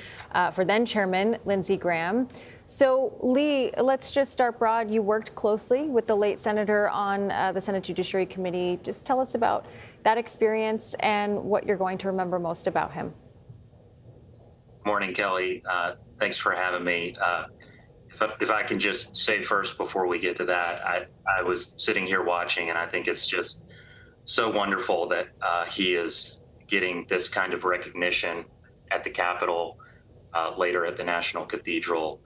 Speaker 2: for then Chairman Lindsey Graham. So, Lee, let's just start broad. You worked closely with the late senator on the Senate Judiciary Committee. Just tell us about that experience and what you're going to remember most about him.
Speaker 5: Morning, Kelly. Thanks for having me. If I can just say first before we get to that, I was sitting here watching, and I think it's just so wonderful that he is getting this kind of recognition at the Capitol, later at the National Cathedral,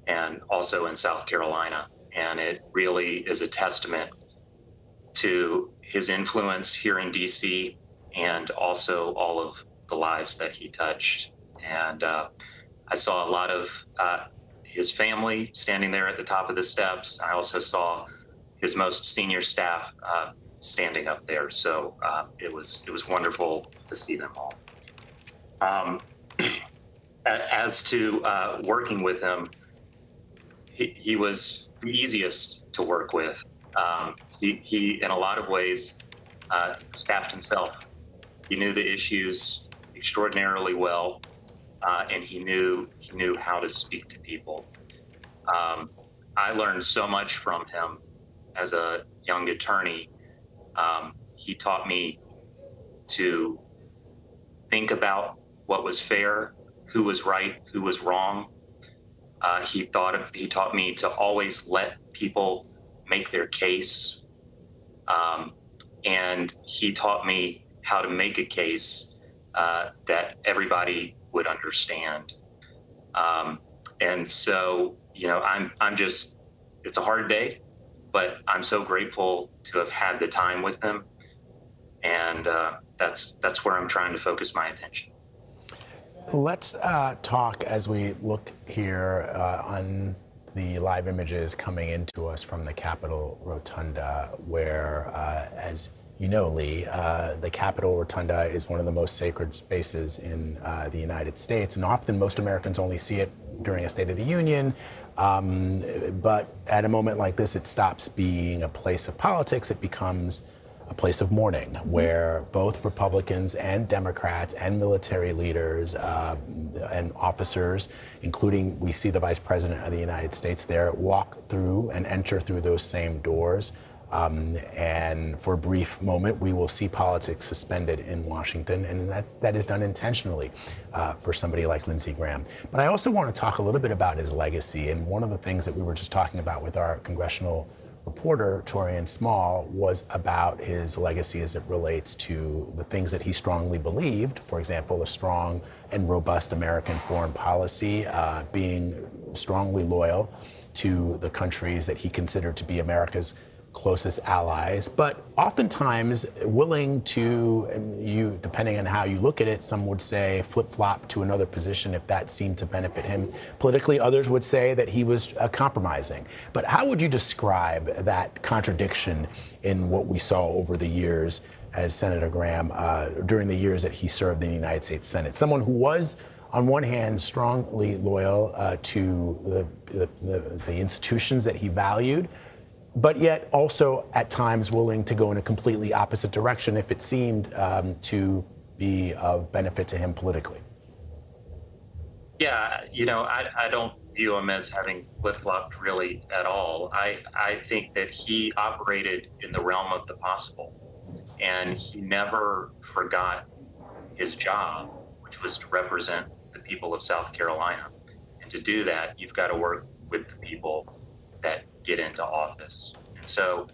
Speaker 5: and also in South Carolina. And it really is a testament to his influence here in D.C. and also all of the lives that he touched. And I saw a lot of his family standing there at the top of the steps. I also saw his most senior staff standing up there. So it was wonderful to see them all. As to working with him, he was the easiest to work with. He in a lot of ways, staffed himself. He knew the issues extraordinarily well, and he knew how to speak to people. I learned so much from him as a young attorney. He taught me to think about what was fair, who was right, who was wrong. He taught me to always let people make their case. And he taught me how to make a case that everybody would understand. And so, I'm just, it's a hard day, but I'm so grateful to have had the time with him. And that's where I'm trying to focus my attention.
Speaker 3: Let's talk as we look here on the live images coming into us from the Capitol Rotunda, where, as you know, Lee, the Capitol Rotunda is one of the most sacred spaces in the United States, and often most Americans only see it during a State of the Union. But at a moment like this, it stops being a place of politics. It becomes a place of mourning, where both Republicans and Democrats and military leaders and officers, including we see the Vice President of the United States there, walk through and enter through those same doors. And for a brief moment, we will see politics suspended in Washington, and that is done intentionally for somebody like Lindsey Graham. But I also want to talk a little bit about his legacy, and one of the things that we were just talking about with our congressional reporter, Torian Small, was about his legacy as it relates to the things that he strongly believed. For example, a strong and robust American foreign policy, being strongly loyal to the countries that he considered to be America's closest allies, but oftentimes willing to, depending on how you look at it, some would say flip-flop to another position if that seemed to benefit him politically. Others would say that he was compromising. But how would you describe that contradiction in what we saw over the years as Senator Graham during the years that he served in the United States Senate? Someone who was, on one hand, strongly loyal to the institutions that he valued, but yet also at times willing to go in a completely opposite direction if it seemed to be of benefit to him politically.
Speaker 5: Yeah, I don't view him as having flip-flopped really at all. I think that he operated in the realm of the possible, and he never forgot his job, which was to represent the people of South Carolina. And to do that, you've got to work with the people that get into office. And so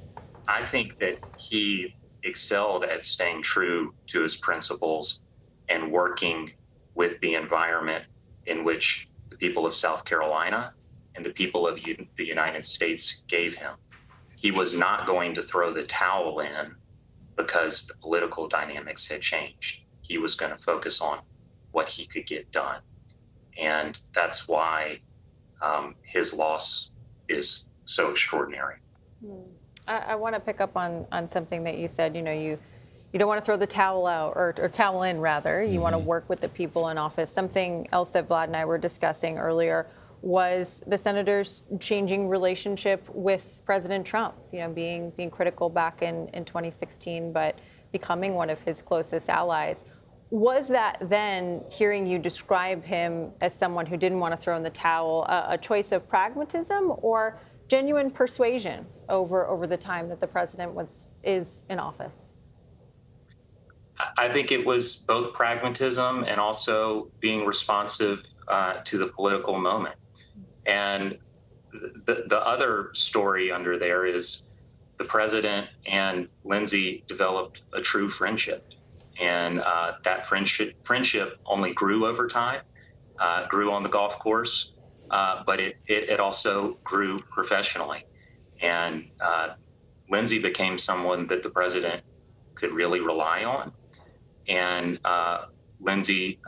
Speaker 5: I think that he excelled at staying true to his principles and working with the environment in which the people of South Carolina and the people of the United States gave him. He was not going to throw the towel in because the political dynamics had changed. He was going to focus on what he could get done. And that's why his loss is so extraordinary.
Speaker 2: I want to pick up on something that you said. You you don't want to throw the towel out or towel in, rather. You want to work with the people in office. Something else that Vlad and I were discussing earlier was the senator's changing relationship with President Trump, being critical back in 2016, but becoming one of his closest allies. Was that then, hearing you describe him as someone who didn't want to throw in the towel, a choice of pragmatism or genuine persuasion over the time that the president is in office?
Speaker 5: I think it was both pragmatism and also being responsive to the political moment. And the other story under there is the president and Lindsey developed a true friendship. And that friendship only grew over time, grew on the golf course, but it also grew professionally. And Lindsey became someone that the president could really rely on. And Lindsey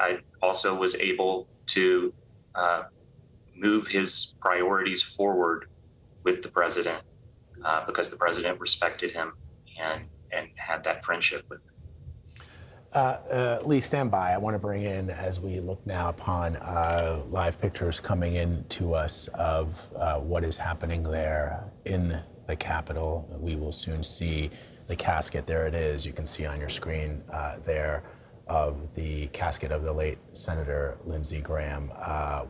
Speaker 5: also was able to move his priorities forward with the president because the president respected him and had that friendship with him.
Speaker 3: Lee, stand by. I want to bring in, as we look now upon live pictures coming in to us of what is happening there in the Capitol. We will soon see the casket. There it is. You can see on your screen there of the casket of the late Senator Lindsey Graham.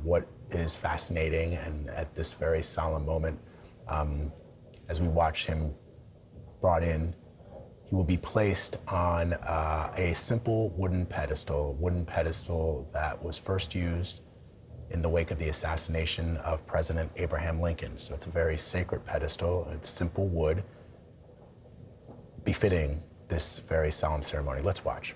Speaker 3: What is fascinating, and at this very solemn moment, as we watch him brought in, he will be placed on a simple wooden pedestal that was first used in the wake of the assassination of President Abraham Lincoln. So it's a very sacred pedestal. It's simple wood, befitting this very solemn ceremony. Let's watch.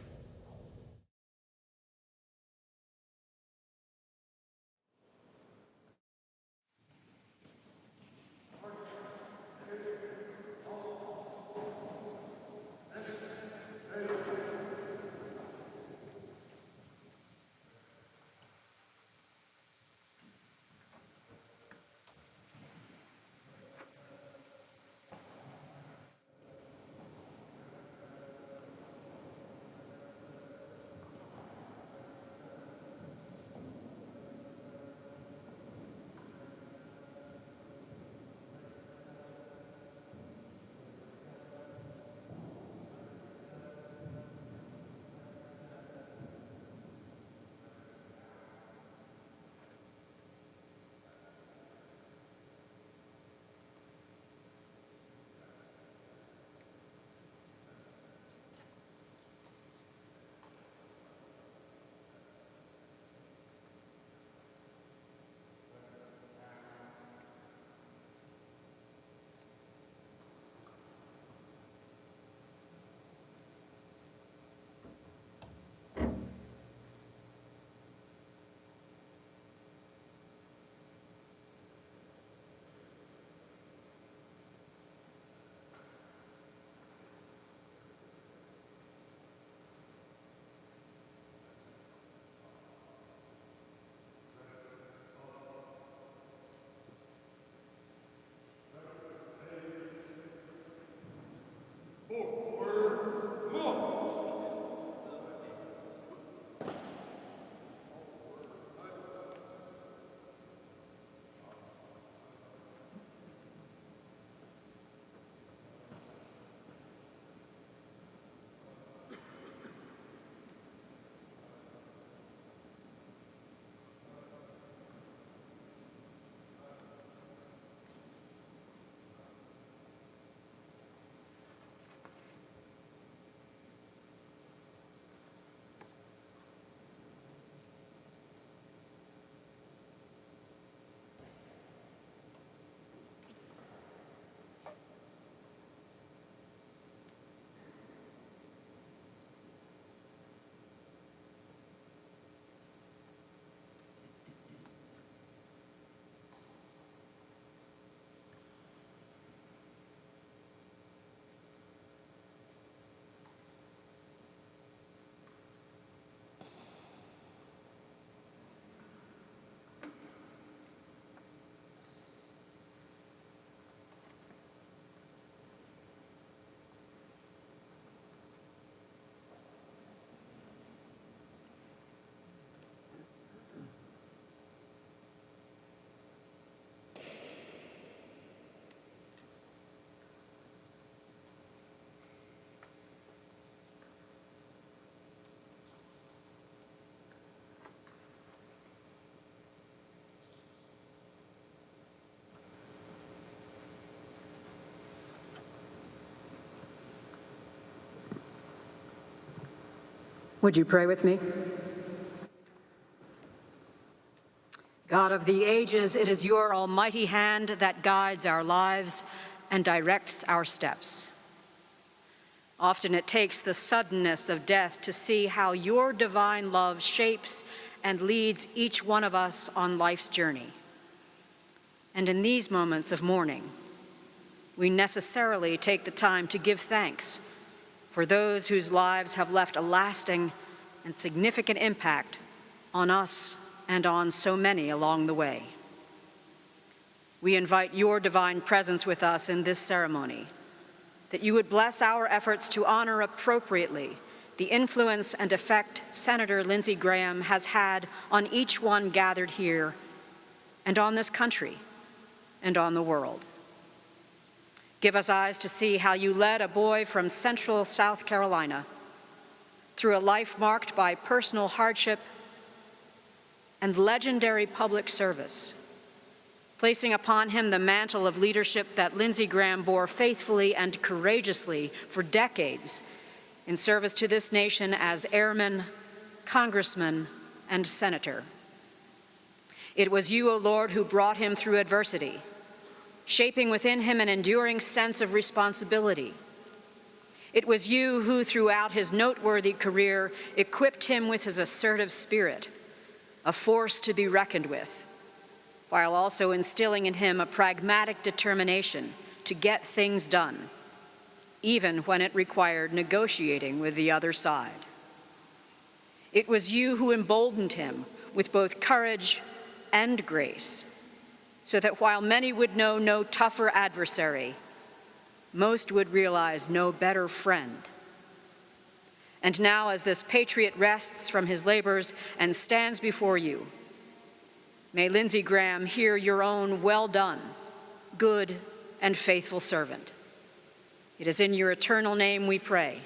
Speaker 8: Would you pray with me? God of the ages, it is your almighty hand that guides our lives and directs our steps. Often it takes the suddenness of death to see how your divine love shapes and leads each one of us on life's journey. And in these moments of mourning, we necessarily take the time to give thanks for those whose lives have left a lasting and significant impact on us and on so many along the way. We invite your divine presence with us in this ceremony, that you would bless our efforts to honor appropriately the influence and effect Senator Lindsey Graham has had on each one gathered here and on this country and on the world. Give us eyes to see how you led a boy from central South Carolina through a life marked by personal hardship and legendary public service, placing upon him the mantle of leadership that Lindsey Graham bore faithfully and courageously for decades in service to this nation as airman, congressman, and senator. It was you, O Lord, who brought him through adversity, shaping within him an enduring sense of responsibility. It was you who, throughout his noteworthy career, equipped him with his assertive spirit, a force to be reckoned with, while also instilling in him a pragmatic determination to get things done, even when it required negotiating with the other side. It was you who emboldened him with both courage and grace, so that while many would know no tougher adversary, most would realize no better friend. And now, as this patriot rests from his labors and stands before you, may Lindsey Graham hear your own well done, good and faithful servant. It is in your eternal name we pray.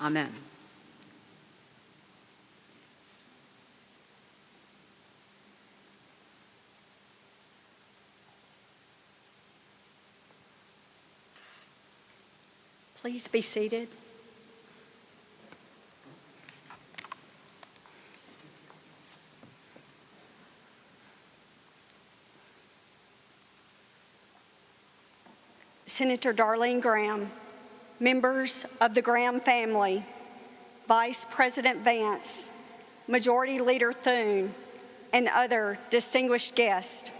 Speaker 8: Amen. Please be seated.
Speaker 9: Senator Darlene Graham, members of the Graham family, Vice President Vance, Majority Leader Thune, and other distinguished guests,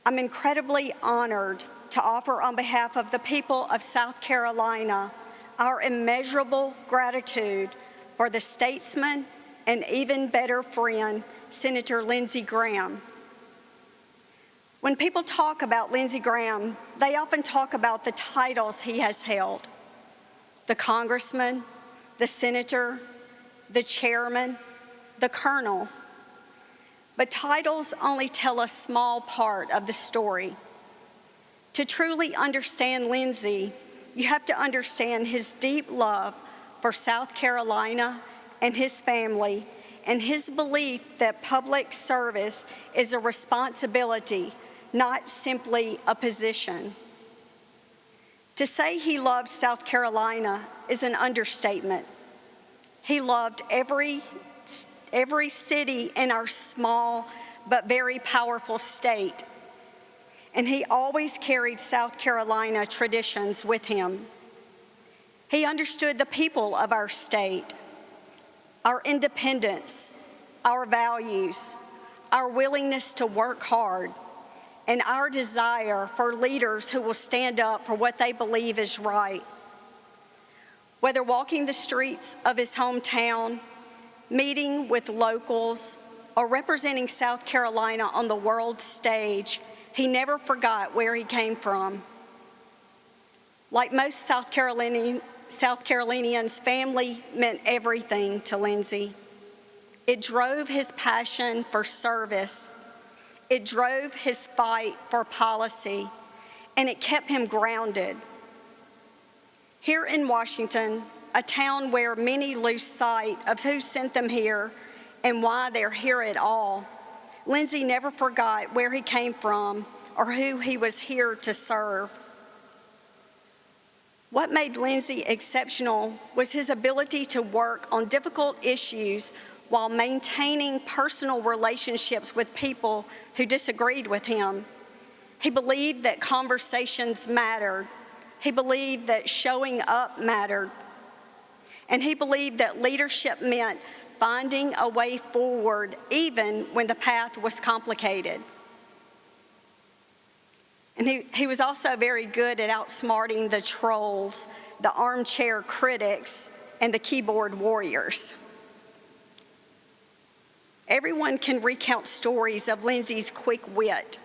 Speaker 9: I'm incredibly honored to offer on behalf of the people of South Carolina our immeasurable gratitude for the statesman and even better friend, Senator Lindsey Graham. When people talk about Lindsey Graham, they often talk about the titles he has held: the congressman, the senator, the chairman, the colonel. But titles only tell a small part of the story. To truly understand Lindsey, you have to understand his deep love for South Carolina and his family, and his belief that public service is a responsibility, not simply a position. To say he loved South Carolina is an understatement. He loved every city in our small but very powerful state. And he always carried South Carolina traditions with him. He understood the people of our state, our independence, our values, our willingness to work hard, and our desire for leaders who will stand up for what they believe is right. Whether walking the streets of his hometown, meeting with locals, or representing South Carolina on the world stage, he never forgot where he came from. Like most South Carolinians, family meant everything to Lindsey. It drove his passion for service. It drove his fight for policy, and it kept him grounded. Here in Washington, a town where many lose sight of who sent them here and why they're here at all, Lindsey never forgot where he came from or who he was here to serve. What made Lindsey exceptional was his ability to work on difficult issues while maintaining personal relationships with people who disagreed with him. He believed that conversations mattered. He believed that showing up mattered. And he believed that leadership meant finding a way forward even when the path was complicated. And he was also very good at outsmarting the trolls, the armchair critics, and the keyboard warriors. Everyone can recount stories of Lindsey's quick wit,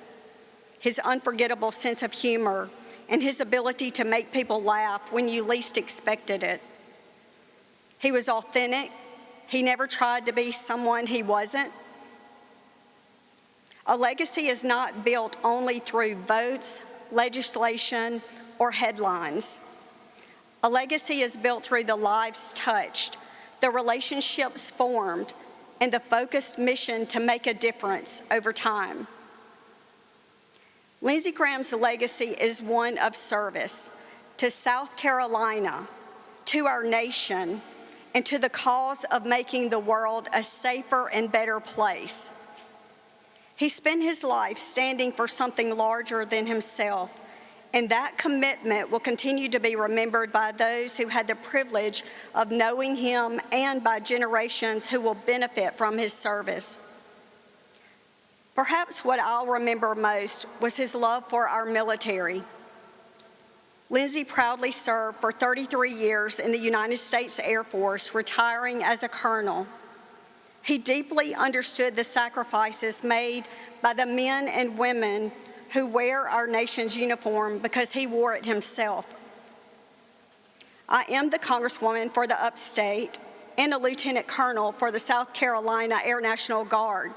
Speaker 9: his unforgettable sense of humor, and his ability to make people laugh when you least expected it. He was authentic. He never tried to be someone he wasn't. A legacy is not built only through votes, legislation, or headlines. A legacy is built through the lives touched, the relationships formed, and the focused mission to make a difference over time. Lindsey Graham's legacy is one of service to South Carolina, to our nation, and to the cause of making the world a safer and better place. He spent his life standing for something larger than himself, and that commitment will continue to be remembered by those who had the privilege of knowing him and by generations who will benefit from his service. Perhaps what I'll remember most was his love for our military. Lindsey proudly served for 33 years in the United States Air Force, retiring as a colonel. He deeply understood the sacrifices made by the men and women who wear our nation's uniform because he wore it himself. I am the Congresswoman for the Upstate and a Lieutenant Colonel for the South Carolina Air National Guard.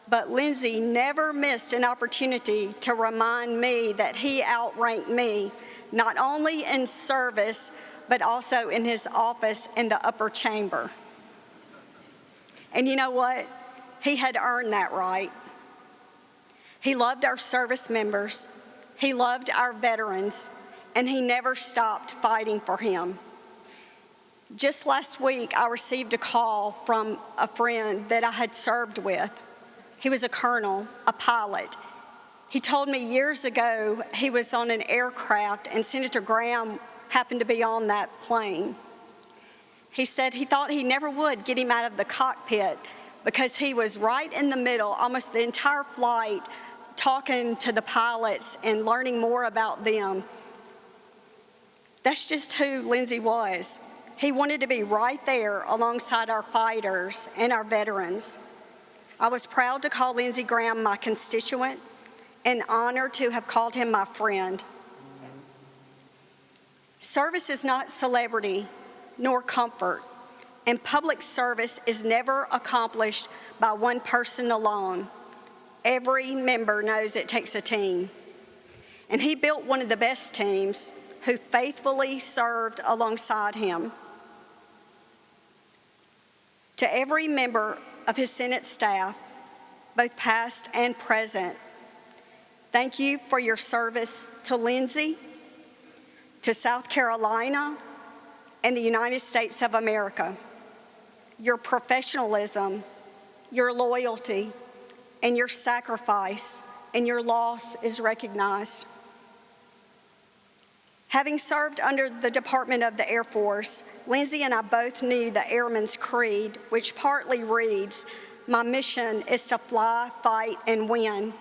Speaker 9: But Lindsey never missed an opportunity to remind me that he outranked me, not only in service, but also in his office in the upper chamber. And you know what? He had earned that right. He loved our service members, he loved our veterans, and he never stopped fighting for him. Just last week, I received a call from a friend that I had served with. He was a colonel, a pilot. He told me years ago he was on an aircraft and Senator Graham happened to be on that plane. He said he thought he never would get him out of the cockpit because he was right in the middle, almost the entire flight, talking to the pilots and learning more about them. That's just who Lindsey was. He wanted to be right there alongside our fighters and our veterans. I was proud to call Lindsey Graham my constituent and honored to have called him my friend. Service is not celebrity nor comfort, and public service is never accomplished by one person alone. Every member knows it takes a team. And he built one of the best teams who faithfully served alongside him. To every member of his Senate staff, both past and present, thank you for your service to Lindsey, to South Carolina, and the United States of America. Your professionalism, your loyalty, and your sacrifice and your loss is recognized. Having served under the Department of the Air Force, Lindsey and I both knew the Airman's Creed, which partly reads, "My mission is to fly, fight, and win."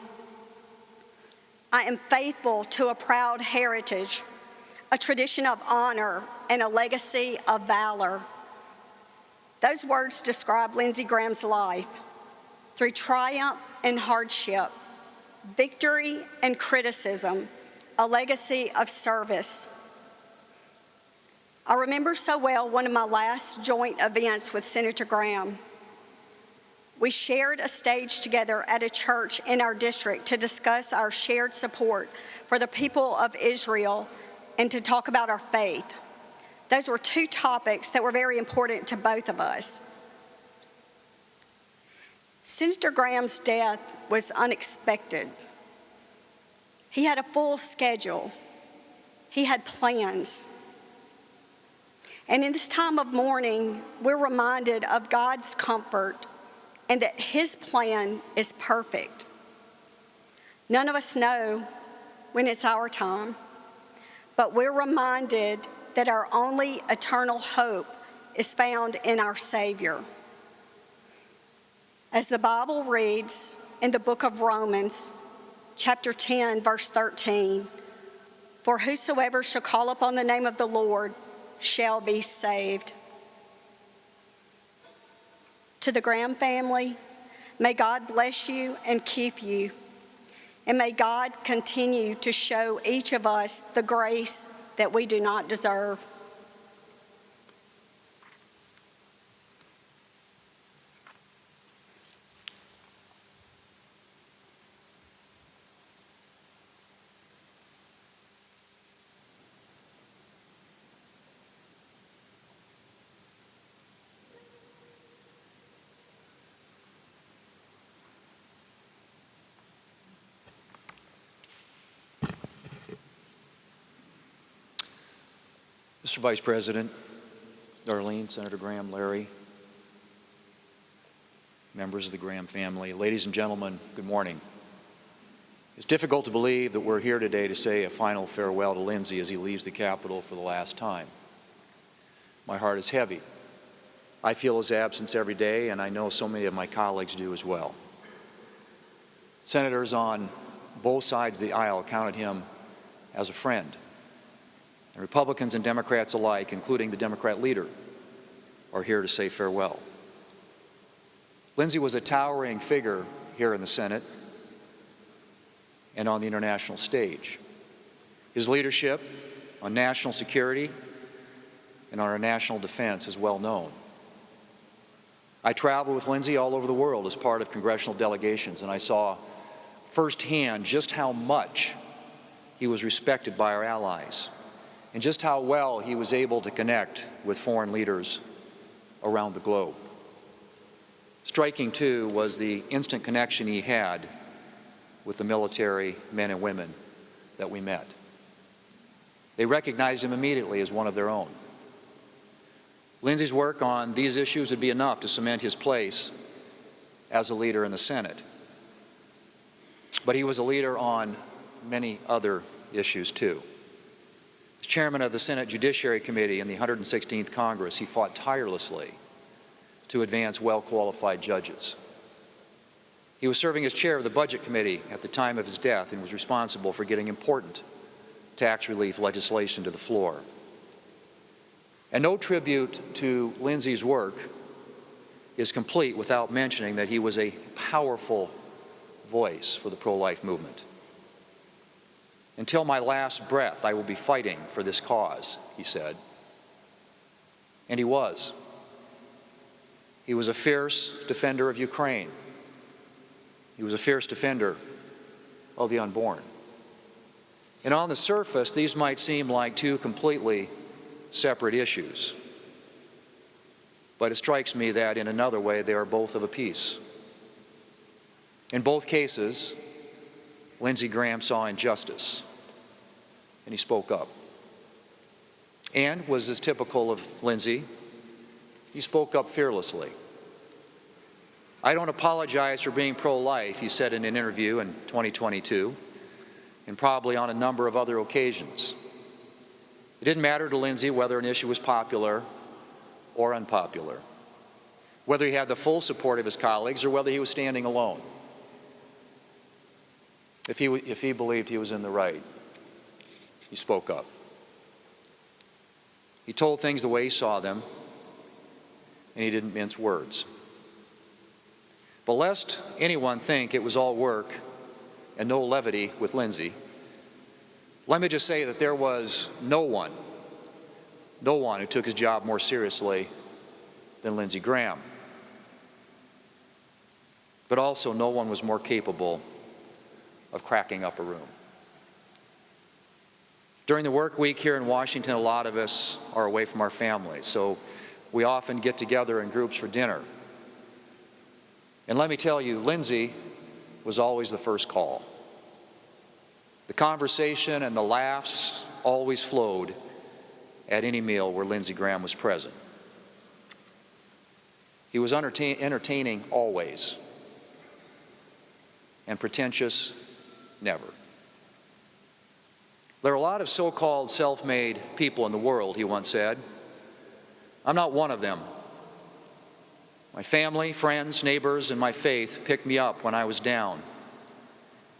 Speaker 9: I am faithful to a proud heritage, a tradition of honor, and a legacy of valor. Those words describe Lindsey Graham's life. Through triumph and hardship, victory and criticism, a legacy of service. I remember so well one of my last joint events with Senator Graham. We shared a stage together at a church in our district to discuss our shared support for the people of Israel and to talk about our faith. Those were two topics that were very important to both of us. Senator Graham's death was unexpected. He had a full schedule. He had plans. And in this time of mourning, we're reminded of God's comfort and that His plan is perfect. None of us know when it's our time, but we're reminded that our only eternal hope is found in our Savior. As the Bible reads in the book of Romans, chapter 10, verse 13, "For whosoever shall call upon the name of the Lord shall be saved." To the Graham family, may God bless you and keep you. And may God continue to show each of us the grace that we do not deserve.
Speaker 10: Mr. Vice President, Darlene, Senator Graham, Larry, members of the Graham family, ladies and gentlemen, good morning. It's difficult to believe that we're here today to say a final farewell to Lindsey as he leaves the Capitol for the last time. My heart is heavy. I feel his absence every day, and I know so many of my colleagues do as well. Senators on both sides of the aisle counted him as a friend. And Republicans and Democrats alike, including the Democrat leader, are here to say farewell. Lindsey was a towering figure here in the Senate and on the international stage. His leadership on national security and on our national defense is well known. I traveled with Lindsey all over the world as part of congressional delegations, and I saw firsthand just how much he was respected by our allies, and just how well he was able to connect with foreign leaders around the globe. Striking, too, was the instant connection he had with the military men and women that we met. They recognized him immediately as one of their own. Lindsey's work on these issues would be enough to cement his place as a leader in the Senate. But he was a leader on many other issues, too. As chairman of the Senate Judiciary Committee in the 116th Congress, he fought tirelessly to advance well-qualified judges. He was serving as chair of the Budget Committee at the time of his death and was responsible for getting important tax relief legislation to the floor. And no tribute to Lindsey's work is complete without mentioning that he was a powerful voice for the pro-life movement. "Until my last breath, I will be fighting for this cause," he said. And he was. He was a fierce defender of Ukraine. He was a fierce defender of the unborn. And on the surface, these might seem like two completely separate issues. But it strikes me that in another way, they are both of a piece. In both cases, Lindsey Graham saw injustice, and he spoke up. And, was as typical of Lindsey, he spoke up fearlessly. "I don't apologize for being pro-life," he said in an interview in 2022, and probably on a number of other occasions. It didn't matter to Lindsey whether an issue was popular or unpopular, whether he had the full support of his colleagues or whether he was standing alone. If he believed he was in the right, he spoke up. He told things the way he saw them, and he didn't mince words. But lest anyone think it was all work and no levity with Lindsey, let me just say that there was no one who took his job more seriously than Lindsey Graham. But also no one was more capable of cracking up a room. During the work week here in Washington, a lot of us are away from our families, so we often get together in groups for dinner. And let me tell you, Lindsey was always the first call. The conversation and the laughs always flowed at any meal where Lindsey Graham was present. He was entertaining always, and pretentious never. There are a lot of so-called self-made people in the world, he once said. I'm not one of them. My family, friends, neighbors, and my faith picked me up when I was down,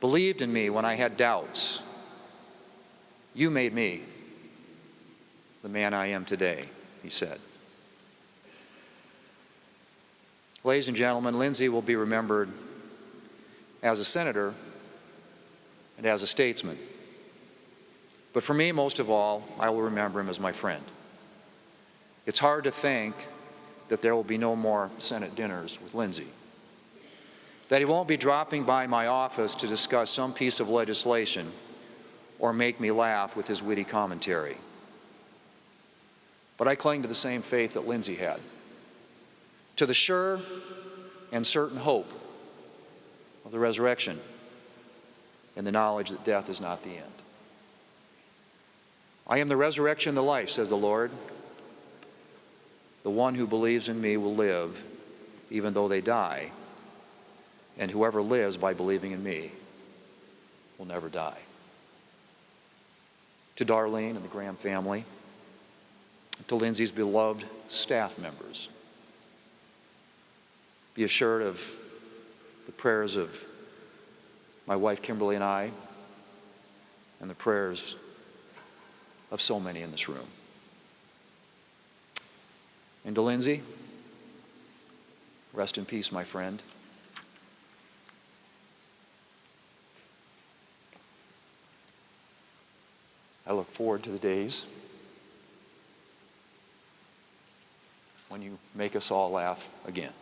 Speaker 10: believed in me when I had doubts. You made me the man I am today, he said. Ladies and gentlemen, Lindsey will be remembered as a senator and as a statesman. But for me, most of all, I will remember him as my friend. It's hard to think that there will be no more Senate dinners with Lindsey, that he won't be dropping by my office to discuss some piece of legislation or make me laugh with his witty commentary. But I cling to the same faith that Lindsey had, to the sure and certain hope of the resurrection and the knowledge that death is not the end. I am the resurrection and the life, says the Lord. The one who believes in me will live even though they die, and whoever lives by believing in me will never die. To Darlene and the Graham family, to Lindsey's beloved staff members, be assured of the prayers of my wife Kimberly and I, and the prayers of so many in this room. And to Lindsey, rest in peace, my friend. I look forward to the days when you make us all laugh again.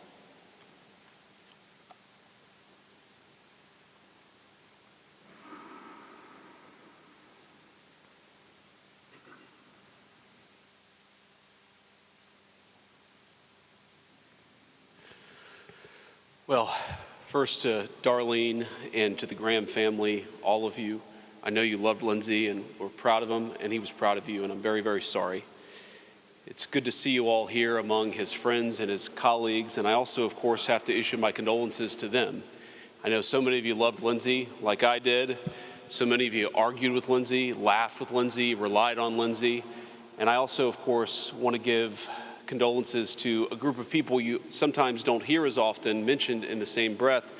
Speaker 15: Well, first to Darlene and to the Graham family, all of you, I know you loved Lindsey and were proud of him, and he was proud of you, and I'm very, very sorry. It's good to see you all here among his friends and his colleagues, and I also, of course, have to issue my condolences to them. I know so many of you loved Lindsey like I did. So many of you argued with Lindsey, laughed with Lindsey, relied on Lindsey, and I also, of course, want to give condolences to a group of people you sometimes don't hear as often mentioned in the same breath,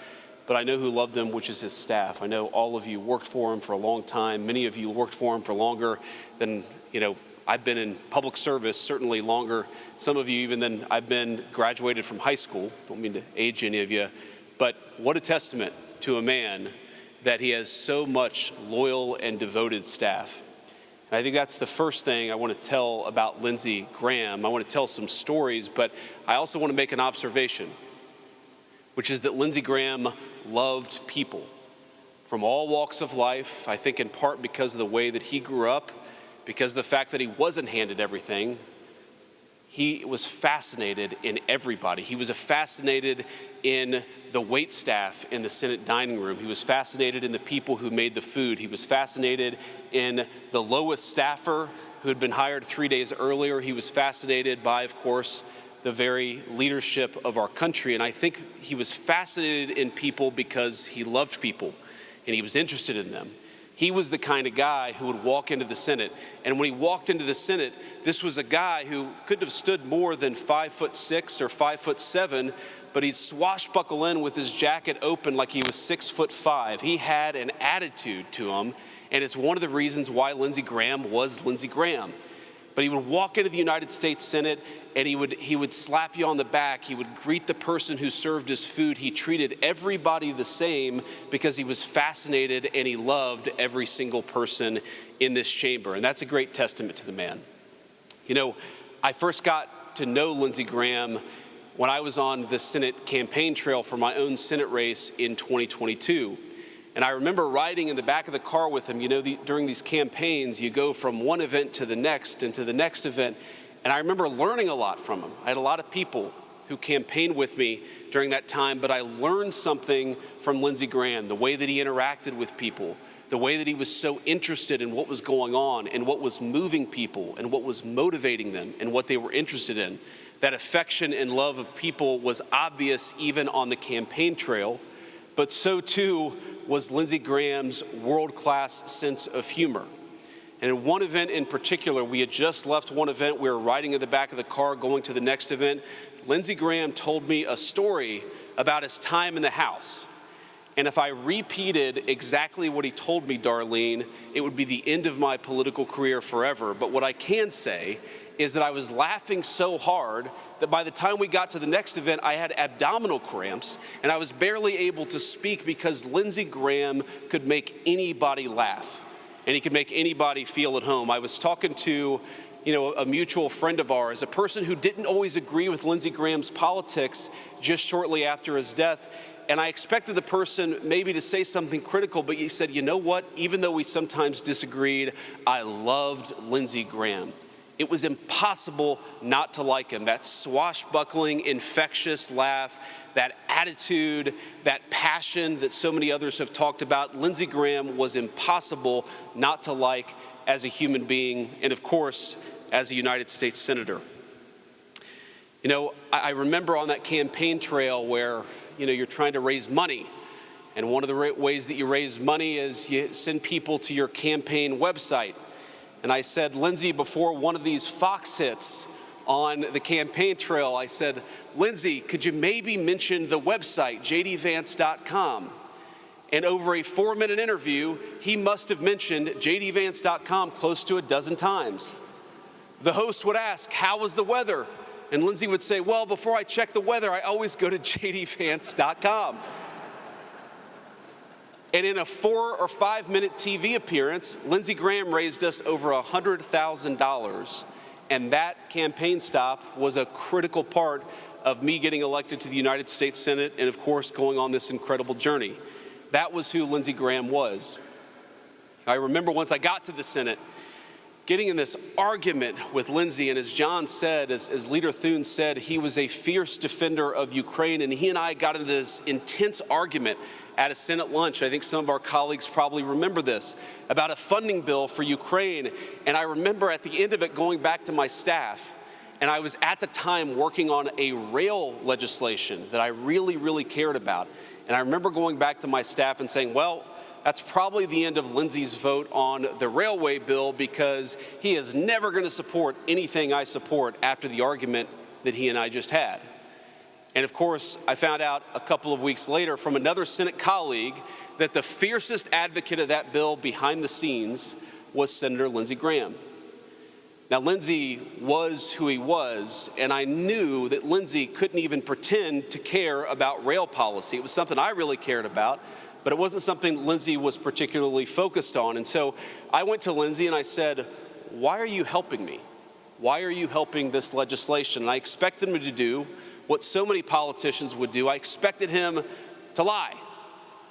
Speaker 15: but I know who loved him, which is his staff. I know all of you worked for him for a long time. Many of you worked for him for longer than, I've been in public service, certainly longer. Some of you even than I've been graduated from high school. Don't mean to age any of you, but what a testament to a man that he has so much loyal and devoted staff. And I think that's the first thing I want to tell about Lindsey Graham. I want to tell some stories, but I also want to make an observation, which is that Lindsey Graham loved people from all walks of life. I think in part because of the way that he grew up, because of the fact that he wasn't handed everything. He was fascinated in everybody. He was fascinated in the wait staff in the Senate dining room. He was fascinated in the people who made the food. He was fascinated in the lowest staffer who had been hired 3 days earlier. He was fascinated by, of course, the very leadership of our country. And I think he was fascinated in people because he loved people and he was interested in them. He was the kind of guy who would walk into the Senate. And when he walked into the Senate, this was a guy who couldn't have stood more than 5'6" or 5'7", but he'd swashbuckle in with his jacket open like he was 6'5". He had an attitude to him, and it's one of the reasons why Lindsey Graham was Lindsey Graham. But he would walk into the United States Senate and he would slap you on the back. He would greet the person who served his food. He treated everybody the same because he was fascinated and he loved every single person in this chamber. And that's a great testament to the man. I first got to know Lindsey Graham when I was on the Senate campaign trail for my own Senate race in 2022. And I remember riding in the back of the car with him. During these campaigns, you go from one event to the next and to the next event. And I remember learning a lot from him. I had a lot of people who campaigned with me during that time, but I learned something from Lindsey Graham, the way that he interacted with people, the way that he was so interested in what was going on and what was moving people and what was motivating them and what they were interested in. That affection and love of people was obvious even on the campaign trail, but so too was Lindsey Graham's world-class sense of humor. And in one event in particular, we had just left one event, we were riding in the back of the car going to the next event. Lindsey Graham told me a story about his time in the House. And if I repeated exactly what he told me, Darlene, it would be the end of my political career forever. But what I can say is that I was laughing so hard that by the time we got to the next event, I had abdominal cramps and I was barely able to speak because Lindsey Graham could make anybody laugh and he could make anybody feel at home. I was talking to a mutual friend of ours, a person who didn't always agree with Lindsey Graham's politics just shortly after his death. And I expected the person maybe to say something critical, but he said, you know what? Even though we sometimes disagreed, I loved Lindsey Graham. It was impossible not to like him. That swashbuckling, infectious laugh, that attitude, that passion that so many others have talked about. Lindsey Graham was impossible not to like as a human being and, of course, as a United States Senator. I remember on that campaign trail where, you're trying to raise money. And one of the ways that you raise money is you send people to your campaign website. And I said, Lindsey, before one of these Fox hits on the campaign trail, I said, Lindsey, could you maybe mention the website, jdvance.com? And over a 4-minute interview, he must have mentioned jdvance.com close to a dozen times. The host would ask, how was the weather? And Lindsey would say, well, before I check the weather, I always go to jdvance.com. And in a 4 or 5 minute TV appearance, Lindsey Graham raised us over $100,000. And that campaign stop was a critical part of me getting elected to the United States Senate and, of course, going on this incredible journey. That was who Lindsey Graham was. I remember once I got to the Senate, getting in this argument with Lindsey, and as John said, as Leader Thune said, he was a fierce defender of Ukraine, and he and I got into this intense argument at a Senate lunch. I think some of our colleagues probably remember this, about a funding bill for Ukraine. And I remember at the end of it going back to my staff, and I was at the time working on a rail legislation that I really, really cared about. And I remember going back to my staff and saying, well, that's probably the end of Lindsey's vote on the railway bill because he is never going to support anything I support after the argument that he and I just had. And of course, I found out a couple of weeks later from another Senate colleague that the fiercest advocate of that bill behind the scenes was Senator Lindsey Graham. Now, Lindsey was who he was, and I knew that Lindsey couldn't even pretend to care about rail policy. It was something I really cared about, but it wasn't something Lindsey was particularly focused on. And so I went to Lindsey and I said, why are you helping me? Why are you helping this legislation? And I expected him to do what so many politicians would do. I expected him to lie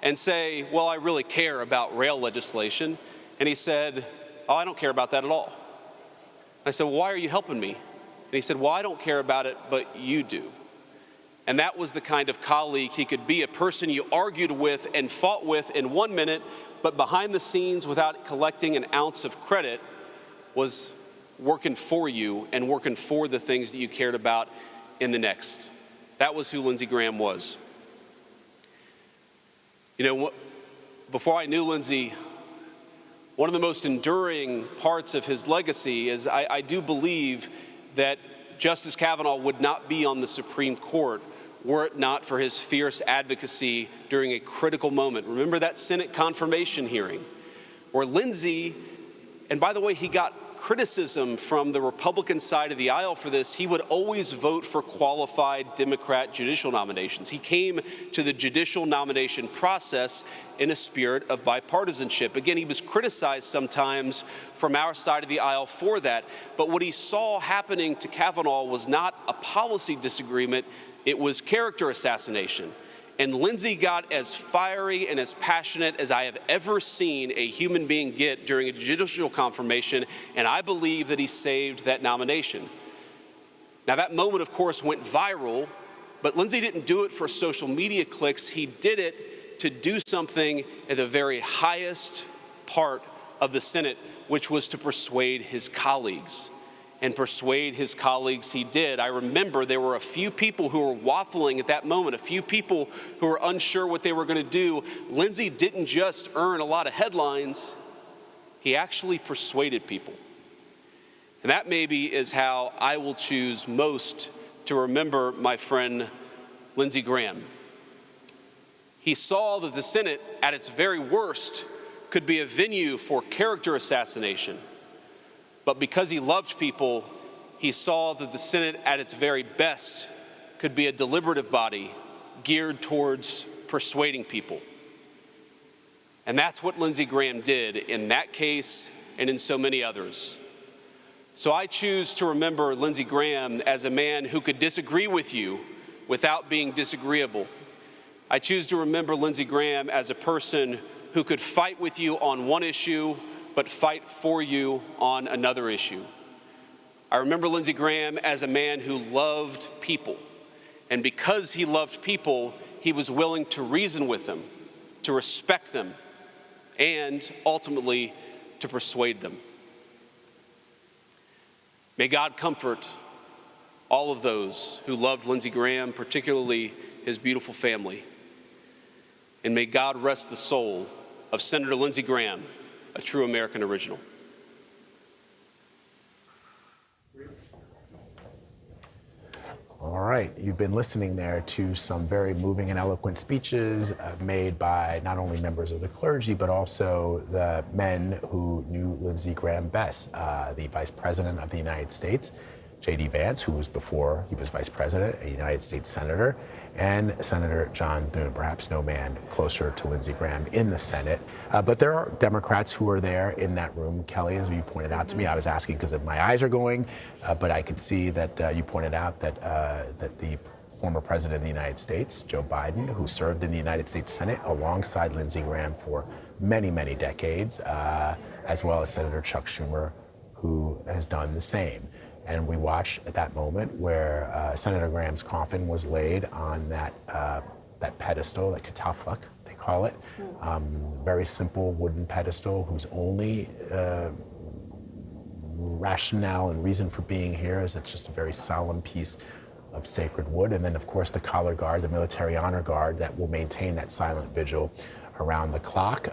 Speaker 15: and say, well, I really care about rail legislation. And he said, oh, I don't care about that at all. I said, well, why are you helping me? And he said, well, I don't care about it, but you do. And that was the kind of colleague he could be, a person you argued with and fought with in 1 minute, but behind the scenes, without collecting an ounce of credit, was working for you and working for the things that you cared about in the next. That was who Lindsey Graham was. Before I knew Lindsey, one of the most enduring parts of his legacy is I do believe that Justice Kavanaugh would not be on the Supreme Court were it not for his fierce advocacy during a critical moment. Remember that Senate confirmation hearing where Lindsey, and by the way, he got criticism from the Republican side of the aisle for this. He would always vote for qualified Democrat judicial nominations. He came to the judicial nomination process in a spirit of bipartisanship. Again, he was criticized sometimes from our side of the aisle for that, but what he saw happening to Kavanaugh was not a policy disagreement, it was character assassination. And Lindsey got as fiery and as passionate as I have ever seen a human being get during a judicial confirmation, and I believe that he saved that nomination. Now, that moment, of course, went viral But Lindsey didn't do it for social media clicks. He did it to do something at the very highest part of the Senate, which was to persuade his colleagues. And persuade his colleagues he did. I remember there were a few people who were waffling at that moment, a few people who were unsure what they were going to do. Lindsey didn't just earn a lot of headlines, he actually persuaded people. And that maybe is how I will choose most to remember my friend Lindsey Graham. He saw that the Senate, at its very worst, could be a venue for character assassination. But because he loved people, he saw that the Senate at its very best could be a deliberative body geared towards persuading people. And that's what Lindsey Graham did in that case and in so many others. So I choose to remember Lindsey Graham as a man who could disagree with you without being disagreeable. I choose to remember Lindsey Graham as a person who could fight with you on one issue but fight for you on another issue. I remember Lindsey Graham as a man who loved people. And because he loved people, he was willing to reason with them, to respect them, and ultimately to persuade them. May God comfort all of those who loved Lindsey Graham, particularly his beautiful family. And may God rest the soul of Senator Lindsey Graham, a true American original.
Speaker 3: All right, you've been listening there to some very moving and eloquent speeches made by not only members of the clergy, but also the men who knew Lindsey Graham best, the Vice President of the United States, J.D. Vance, who was before he was Vice President, a United States Senator, and Senator John Thune, perhaps no man closer to Lindsey Graham in the Senate. But there are Democrats who are there in that room. Kelly, as you pointed out to me, I was asking because my eyes are going, but I could see that you pointed out that the former President of the United States, Joe Biden, who served in the United States Senate alongside Lindsey Graham for many, many decades, as well as Senator Chuck Schumer, who has done the same. And we watched at that moment where Senator Graham's coffin was laid on that pedestal, that kataflak, they call it. Very simple wooden pedestal whose only rationale and reason for being here is it's just a very solemn piece of sacred wood. And then, of course, the color guard, the military honor guard that will maintain that silent vigil around the clock.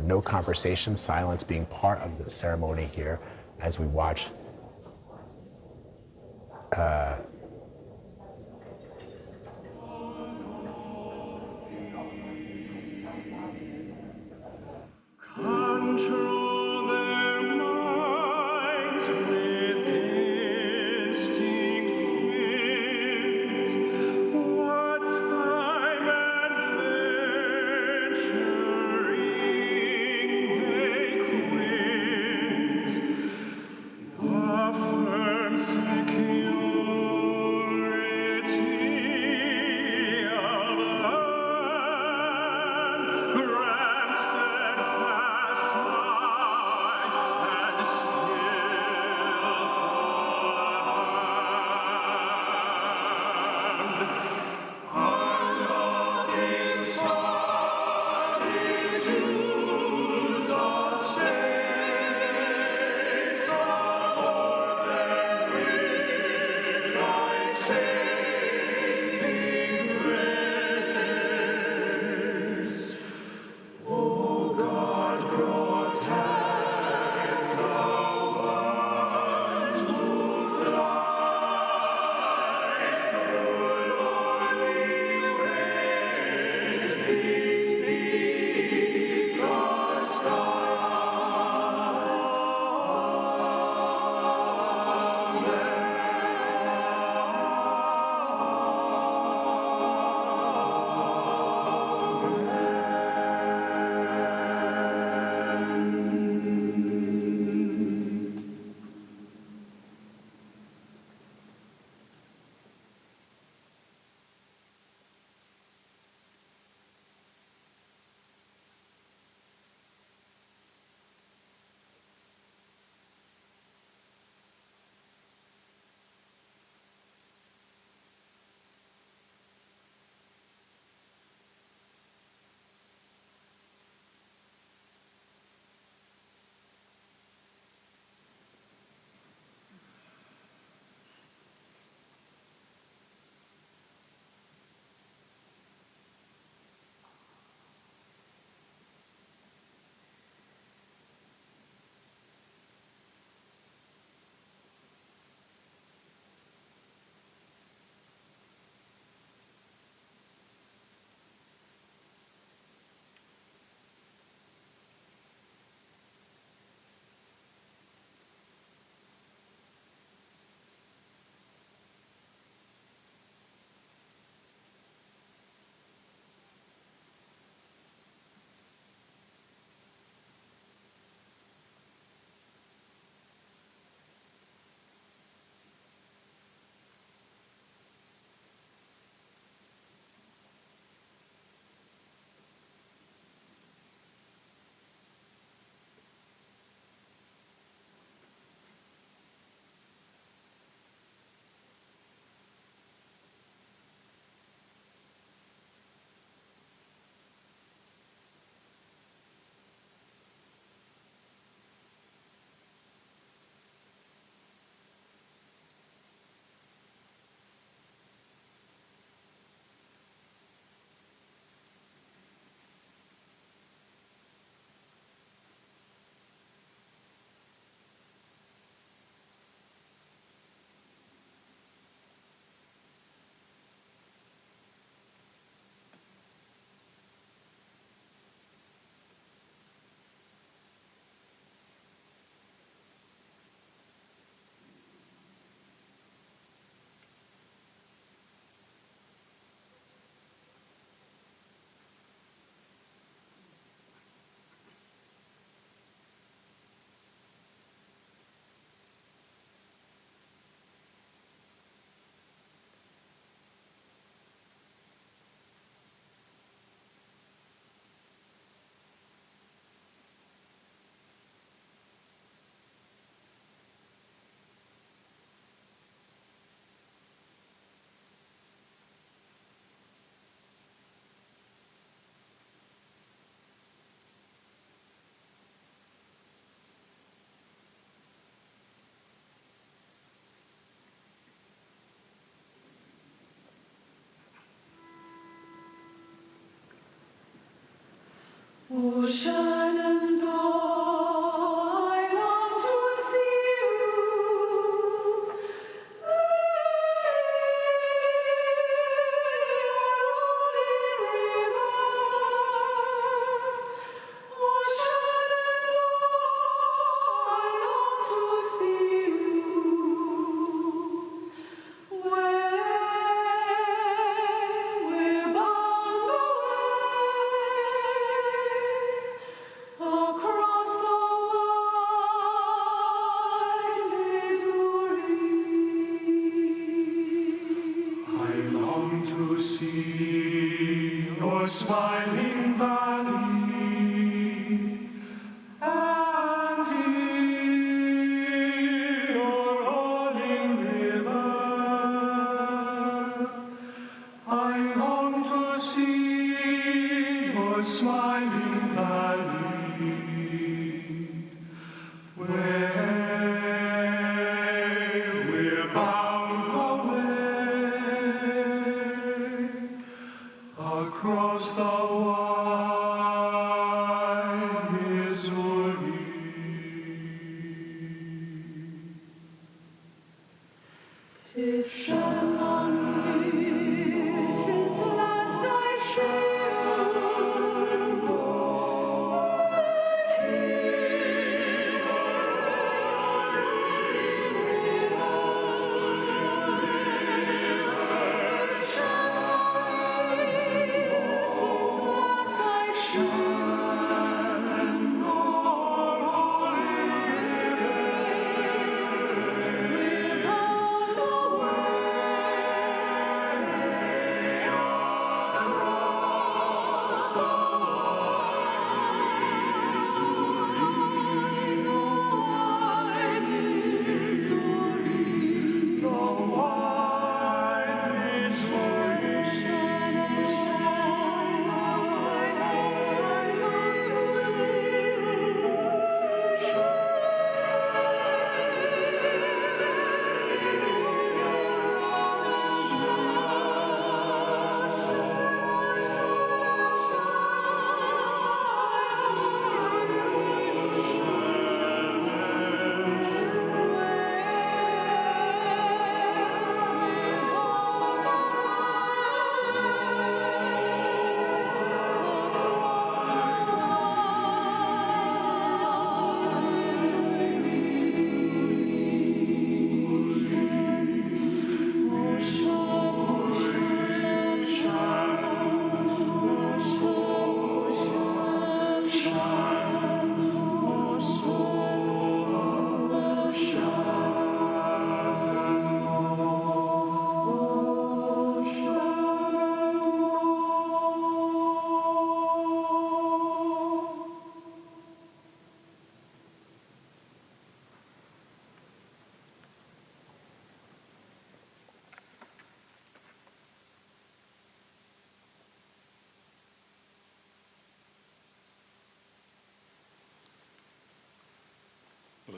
Speaker 3: No conversation, silence being part of the ceremony here as we watch
Speaker 11: Secure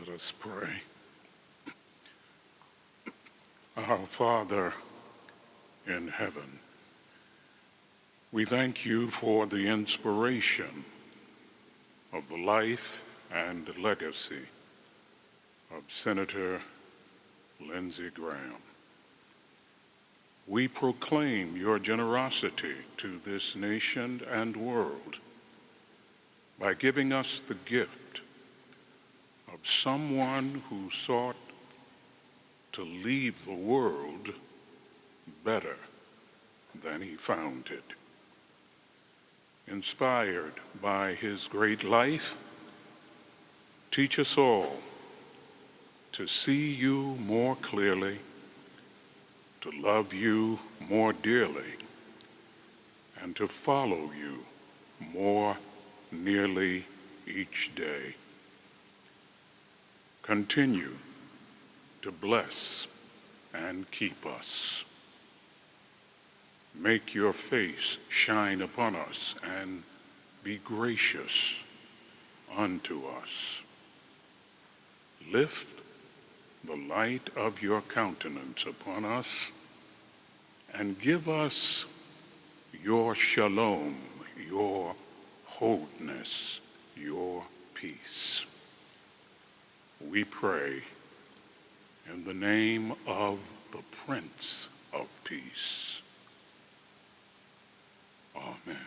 Speaker 11: Let us pray. Our Father in heaven, we thank you for the inspiration of the life and legacy of Senator Lindsey Graham. We proclaim your generosity to this nation and world by giving us the gift of someone who sought to leave the world better than he found it. Inspired by his great life, teach us all to see you more clearly, to love you more dearly, and to follow you more nearly each day. Continue to bless and keep us. Make your face shine upon us and be gracious unto us. Lift the light of your countenance upon us and give us your shalom, your wholeness, your peace. We pray in the name of the Prince of Peace. Amen.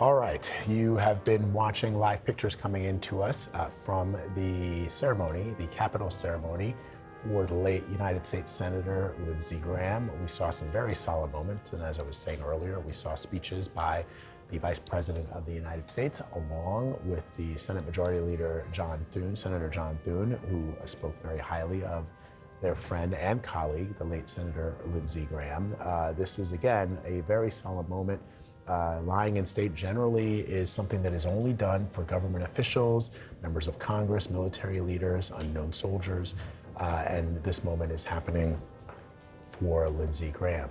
Speaker 3: All right, you have been watching live pictures coming into us from the ceremony, the Capitol ceremony for the late United States Senator Lindsey Graham. We saw some very solemn moments, and as I was saying earlier, we saw speeches by the Vice President of the United States, along with the Senate Majority Leader John Thune, Senator John Thune, who spoke very highly of their friend and colleague, the late Senator Lindsey Graham. This is, again, a very solemn moment. Lying in state generally is something that is only done for government officials, members of Congress, military leaders, unknown soldiers, and this moment is happening for Lindsey Graham.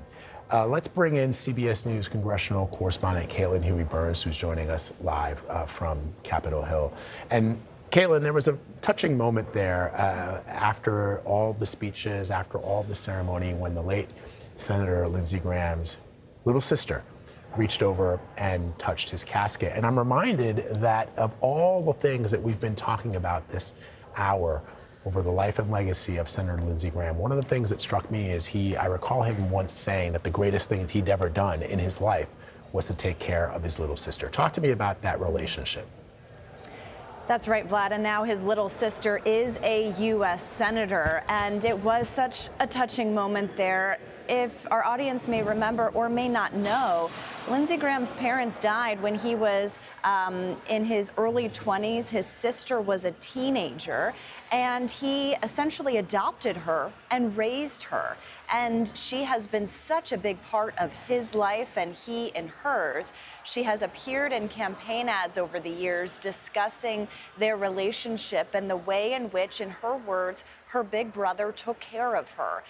Speaker 3: Let's bring in CBS News congressional correspondent Caitlin Huey-Burns, who's joining us live from Capitol Hill. And Caitlin, there was a touching moment there after all the speeches, after all the ceremony, when the late Senator Lindsey Graham's little sister reached over and touched his casket. And I'm reminded that of all the things that we've been talking about this hour over the life and legacy of Senator Lindsey Graham, one of the things that struck me is I recall him once saying that the greatest thing that he'd ever done in his life was to take care of his little sister. Talk to me about that relationship.
Speaker 12: That's right, Vlad. And now his little sister is a U.S. Senator. And it was such a touching moment there. If our audience may remember or may not know, Lindsey Graham's parents died when he was in his early 20s. His sister was a teenager, and he essentially adopted her and raised her. And she has been such a big part of his life and he in hers. She has appeared in campaign ads over the years discussing their relationship and the way in which, in her words, her big brother took care of her.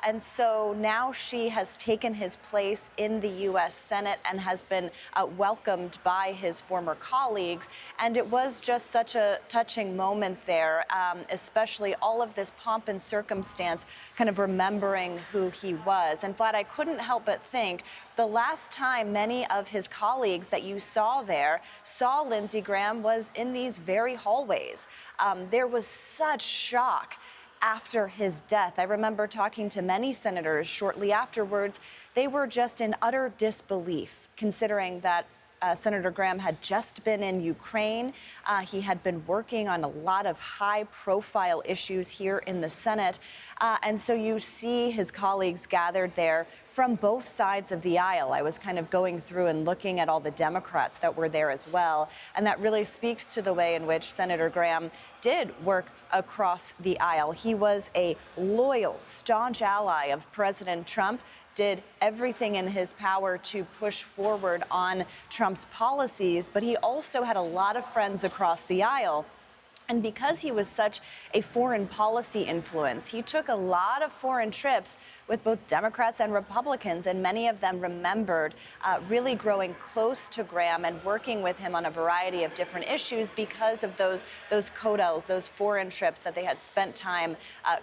Speaker 12: And so now she has taken his place in the U.S. Senate and has been welcomed by his former colleagues. And it was just such a touching moment there, especially all of this pomp and circumstance, kind of remembering who he was. And Vlad, I couldn't help but think the last time many of his colleagues that you saw there saw Lindsey Graham was in these very hallways. There was such shock after his death. I remember talking to many senators shortly afterwards. They were just in utter disbelief, considering that Senator Graham had just been in Ukraine. He had been working on a lot of high-profile issues here in the Senate. And so you see his colleagues gathered there from both sides of the aisle. I was kind of going through and looking at all the Democrats that were there as well. And that really speaks to the way in which Senator Graham did work across the aisle. He was a loyal, staunch ally of President Trump, did everything in his power to push forward on Trump's policies, but he also had a lot of friends across the aisle. And because he was such a foreign policy influence, he took a lot of foreign trips with both Democrats and Republicans, and many of them remembered really growing close to Graham and working with him on a variety of different issues because of those codels, those foreign trips that they had spent time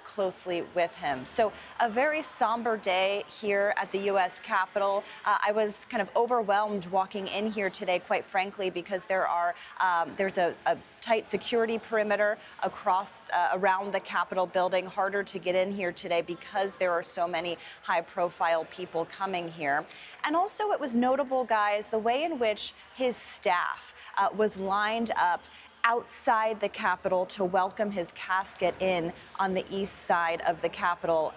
Speaker 12: closely with him. So a very somber day here at the U.S. Capitol. I was kind of overwhelmed walking in here today, quite frankly, because there's a tight security perimeter across around the Capitol building. Harder to get in here today because there are so many high-profile people coming here. And also it was notable, guys, the way in which his staff was lined up outside the Capitol to welcome his casket in on the east side of the Capitol,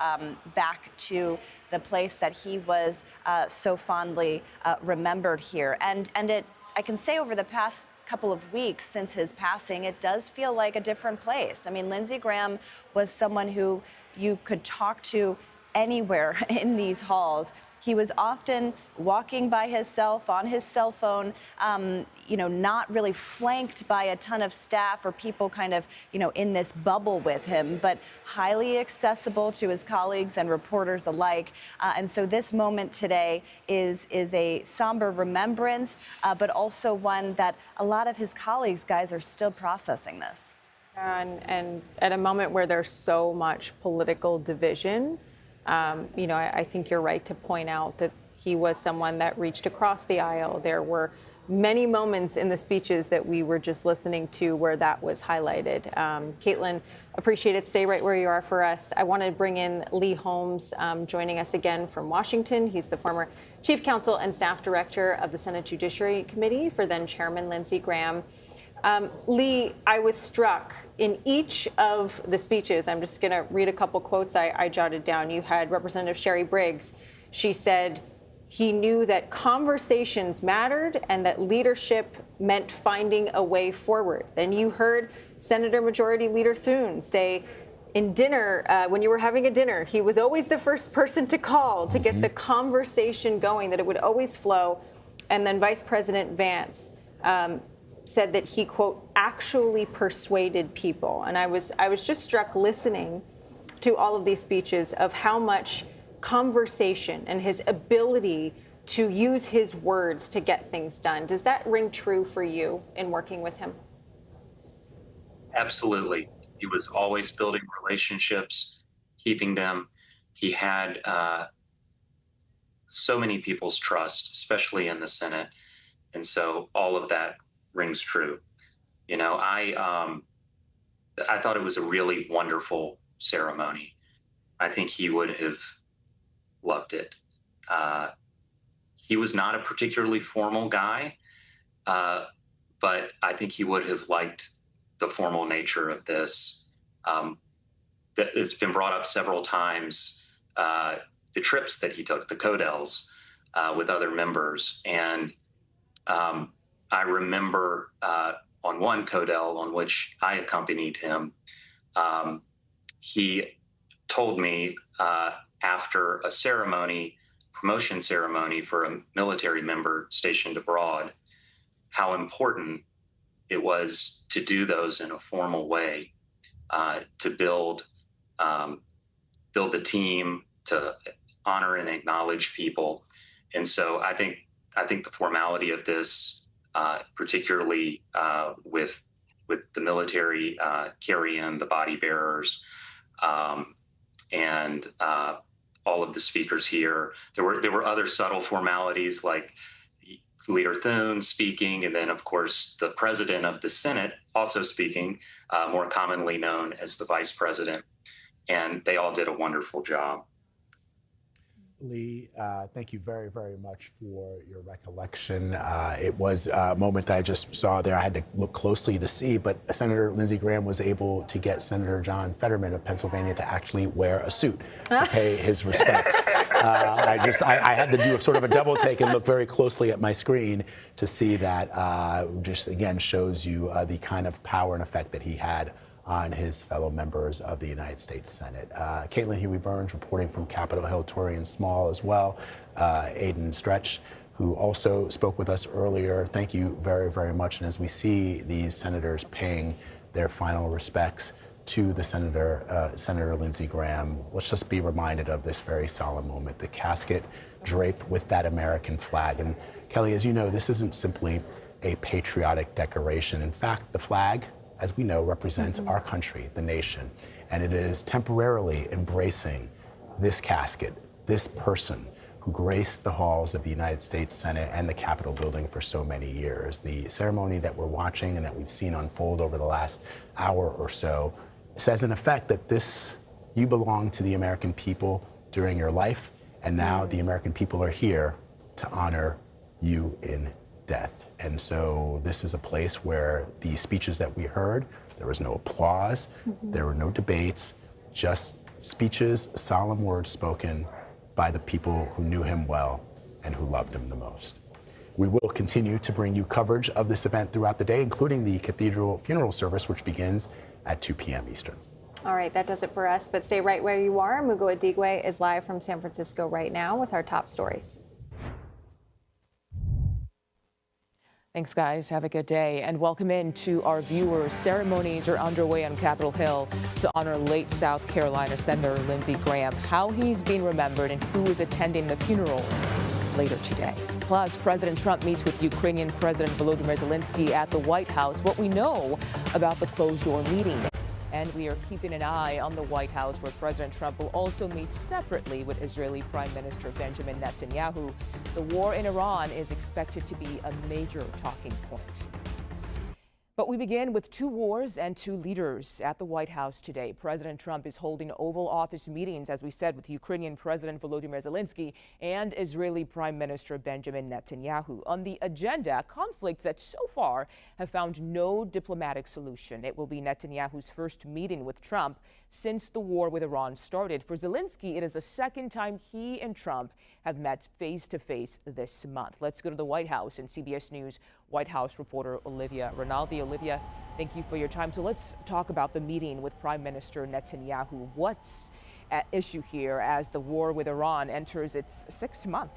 Speaker 12: back to the place that he was so fondly remembered here. And I can say over the past couple of weeks since his passing, it does feel like a different place. I mean, Lindsey Graham was someone who you could talk to anywhere in these halls he was often walking by himself on his cell phone, not really flanked by a ton of staff or people kind of, in this bubble with him, but highly accessible to his colleagues and reporters alike. And so this moment today is a somber remembrance, but also one that a lot of his colleagues, guys, are still processing this.
Speaker 2: And at a moment where there's so much political division, I think you're right to point out that he was someone that reached across the aisle. There were many moments in the speeches that we were just listening to where that was highlighted. Caitlin, appreciate it. Stay right where you are for us. I want to bring in Lee Holmes, joining us again from Washington. He's the former Chief Counsel and Staff Director of the Senate Judiciary Committee for then Chairman Lindsey Graham. Lee, I was struck in each of the speeches. I'm just going to read a couple quotes I jotted down. You had Representative Sherry Briggs. She said he knew that conversations mattered and that leadership meant finding a way forward. Then you heard Senator Majority Leader Thune say in dinner, when you were having a dinner, he was always the first person to call to get the conversation going, that it would always flow. And then Vice President Vance said that he, quote, actually persuaded people. And I was just struck listening to all of these speeches of how much conversation and his ability to use his words to get things done. Does that ring true for you in working with him?
Speaker 5: Absolutely. He was always building relationships, keeping them. He had so many people's trust, especially in the Senate. And so all of that rings true. I thought it was a really wonderful ceremony. I think he would have loved it. He was not a particularly formal guy, but I think he would have liked the formal nature of this. That has been brought up several times, the trips that he took, the Codels, with other members. And I remember on one Codel on which I accompanied him, he told me after a promotion ceremony for a military member stationed abroad, how important it was to do those in a formal way, to build the team, to honor and acknowledge people. And so I think the formality of this, particularly with the military carry-in, the body bearers, and all of the speakers here. There were other subtle formalities like Leader Thune speaking, and then of course the president of the Senate also speaking, more commonly known as the vice president. And they all did a wonderful job.
Speaker 3: Lee, thank you very, very much for your recollection. It was a moment that I just saw there. I had to look closely to see, but Senator Lindsey Graham was able to get Senator John Fetterman of Pennsylvania to actually wear a suit to pay his respects. I had to do a sort of a double take and look very closely at my screen to see that. Just again shows you the kind of power and effect that he had on his fellow members of the United States Senate. Caitlin Huey-Burns reporting from Capitol Hill, Torian Small as well. Aidan Stretch, who also spoke with us earlier. Thank you very, very much. And as we see these senators paying their final respects to the Senator Lindsey Graham, let's just be reminded of this very solemn moment, the casket draped with that American flag. And Kelly, as you know, this isn't simply a patriotic decoration. In fact, the flag, as we know, represents our country, the nation, and it is temporarily embracing this casket, this person who graced the halls of the United States Senate and the Capitol building for so many years. The ceremony that we're watching and that we've seen unfold over the last hour or so says in effect that you belong to the American people during your life, and now the American people are here to honor you in death. And so this is a place where the speeches that we heard, there was no applause, there were no debates, just speeches, solemn words spoken by the people who knew him well and who loved him the most. We will continue to bring you coverage of this event throughout the day, including the Cathedral funeral service, which begins at 2 p.m. Eastern.
Speaker 2: All right, that does it for us, but stay right where you are. Mugo Adigwe is live from San Francisco right now with our top stories.
Speaker 14: Thanks, guys. Have a good day. And welcome in to our viewers. Ceremonies are underway on Capitol Hill to honor late South Carolina Senator Lindsey Graham. How he's being remembered and who is attending the funeral later today. Plus, President Trump meets with Ukrainian President Volodymyr Zelensky at the White House. What we know about the closed-door meeting. And we are keeping an eye on the White House, where President Trump will also meet separately with Israeli Prime Minister Benjamin Netanyahu. The war in Iran is expected to be a major talking point. But we begin with two wars and two leaders at the White House today. President Trump is holding Oval Office meetings, as we said, with Ukrainian President Volodymyr Zelensky and Israeli Prime Minister Benjamin Netanyahu. On the agenda, conflicts that so far have found no diplomatic solution. It will be Netanyahu's first meeting with Trump since the war with Iran started. For Zelensky, it is the second time he and Trump have met face-to-face this month. Let's go to the White House and CBS News White House reporter Olivia Rinaldi. Olivia, thank you for your time. So let's talk about the meeting with Prime Minister Netanyahu. What's at issue here as the war with Iran enters its sixth month?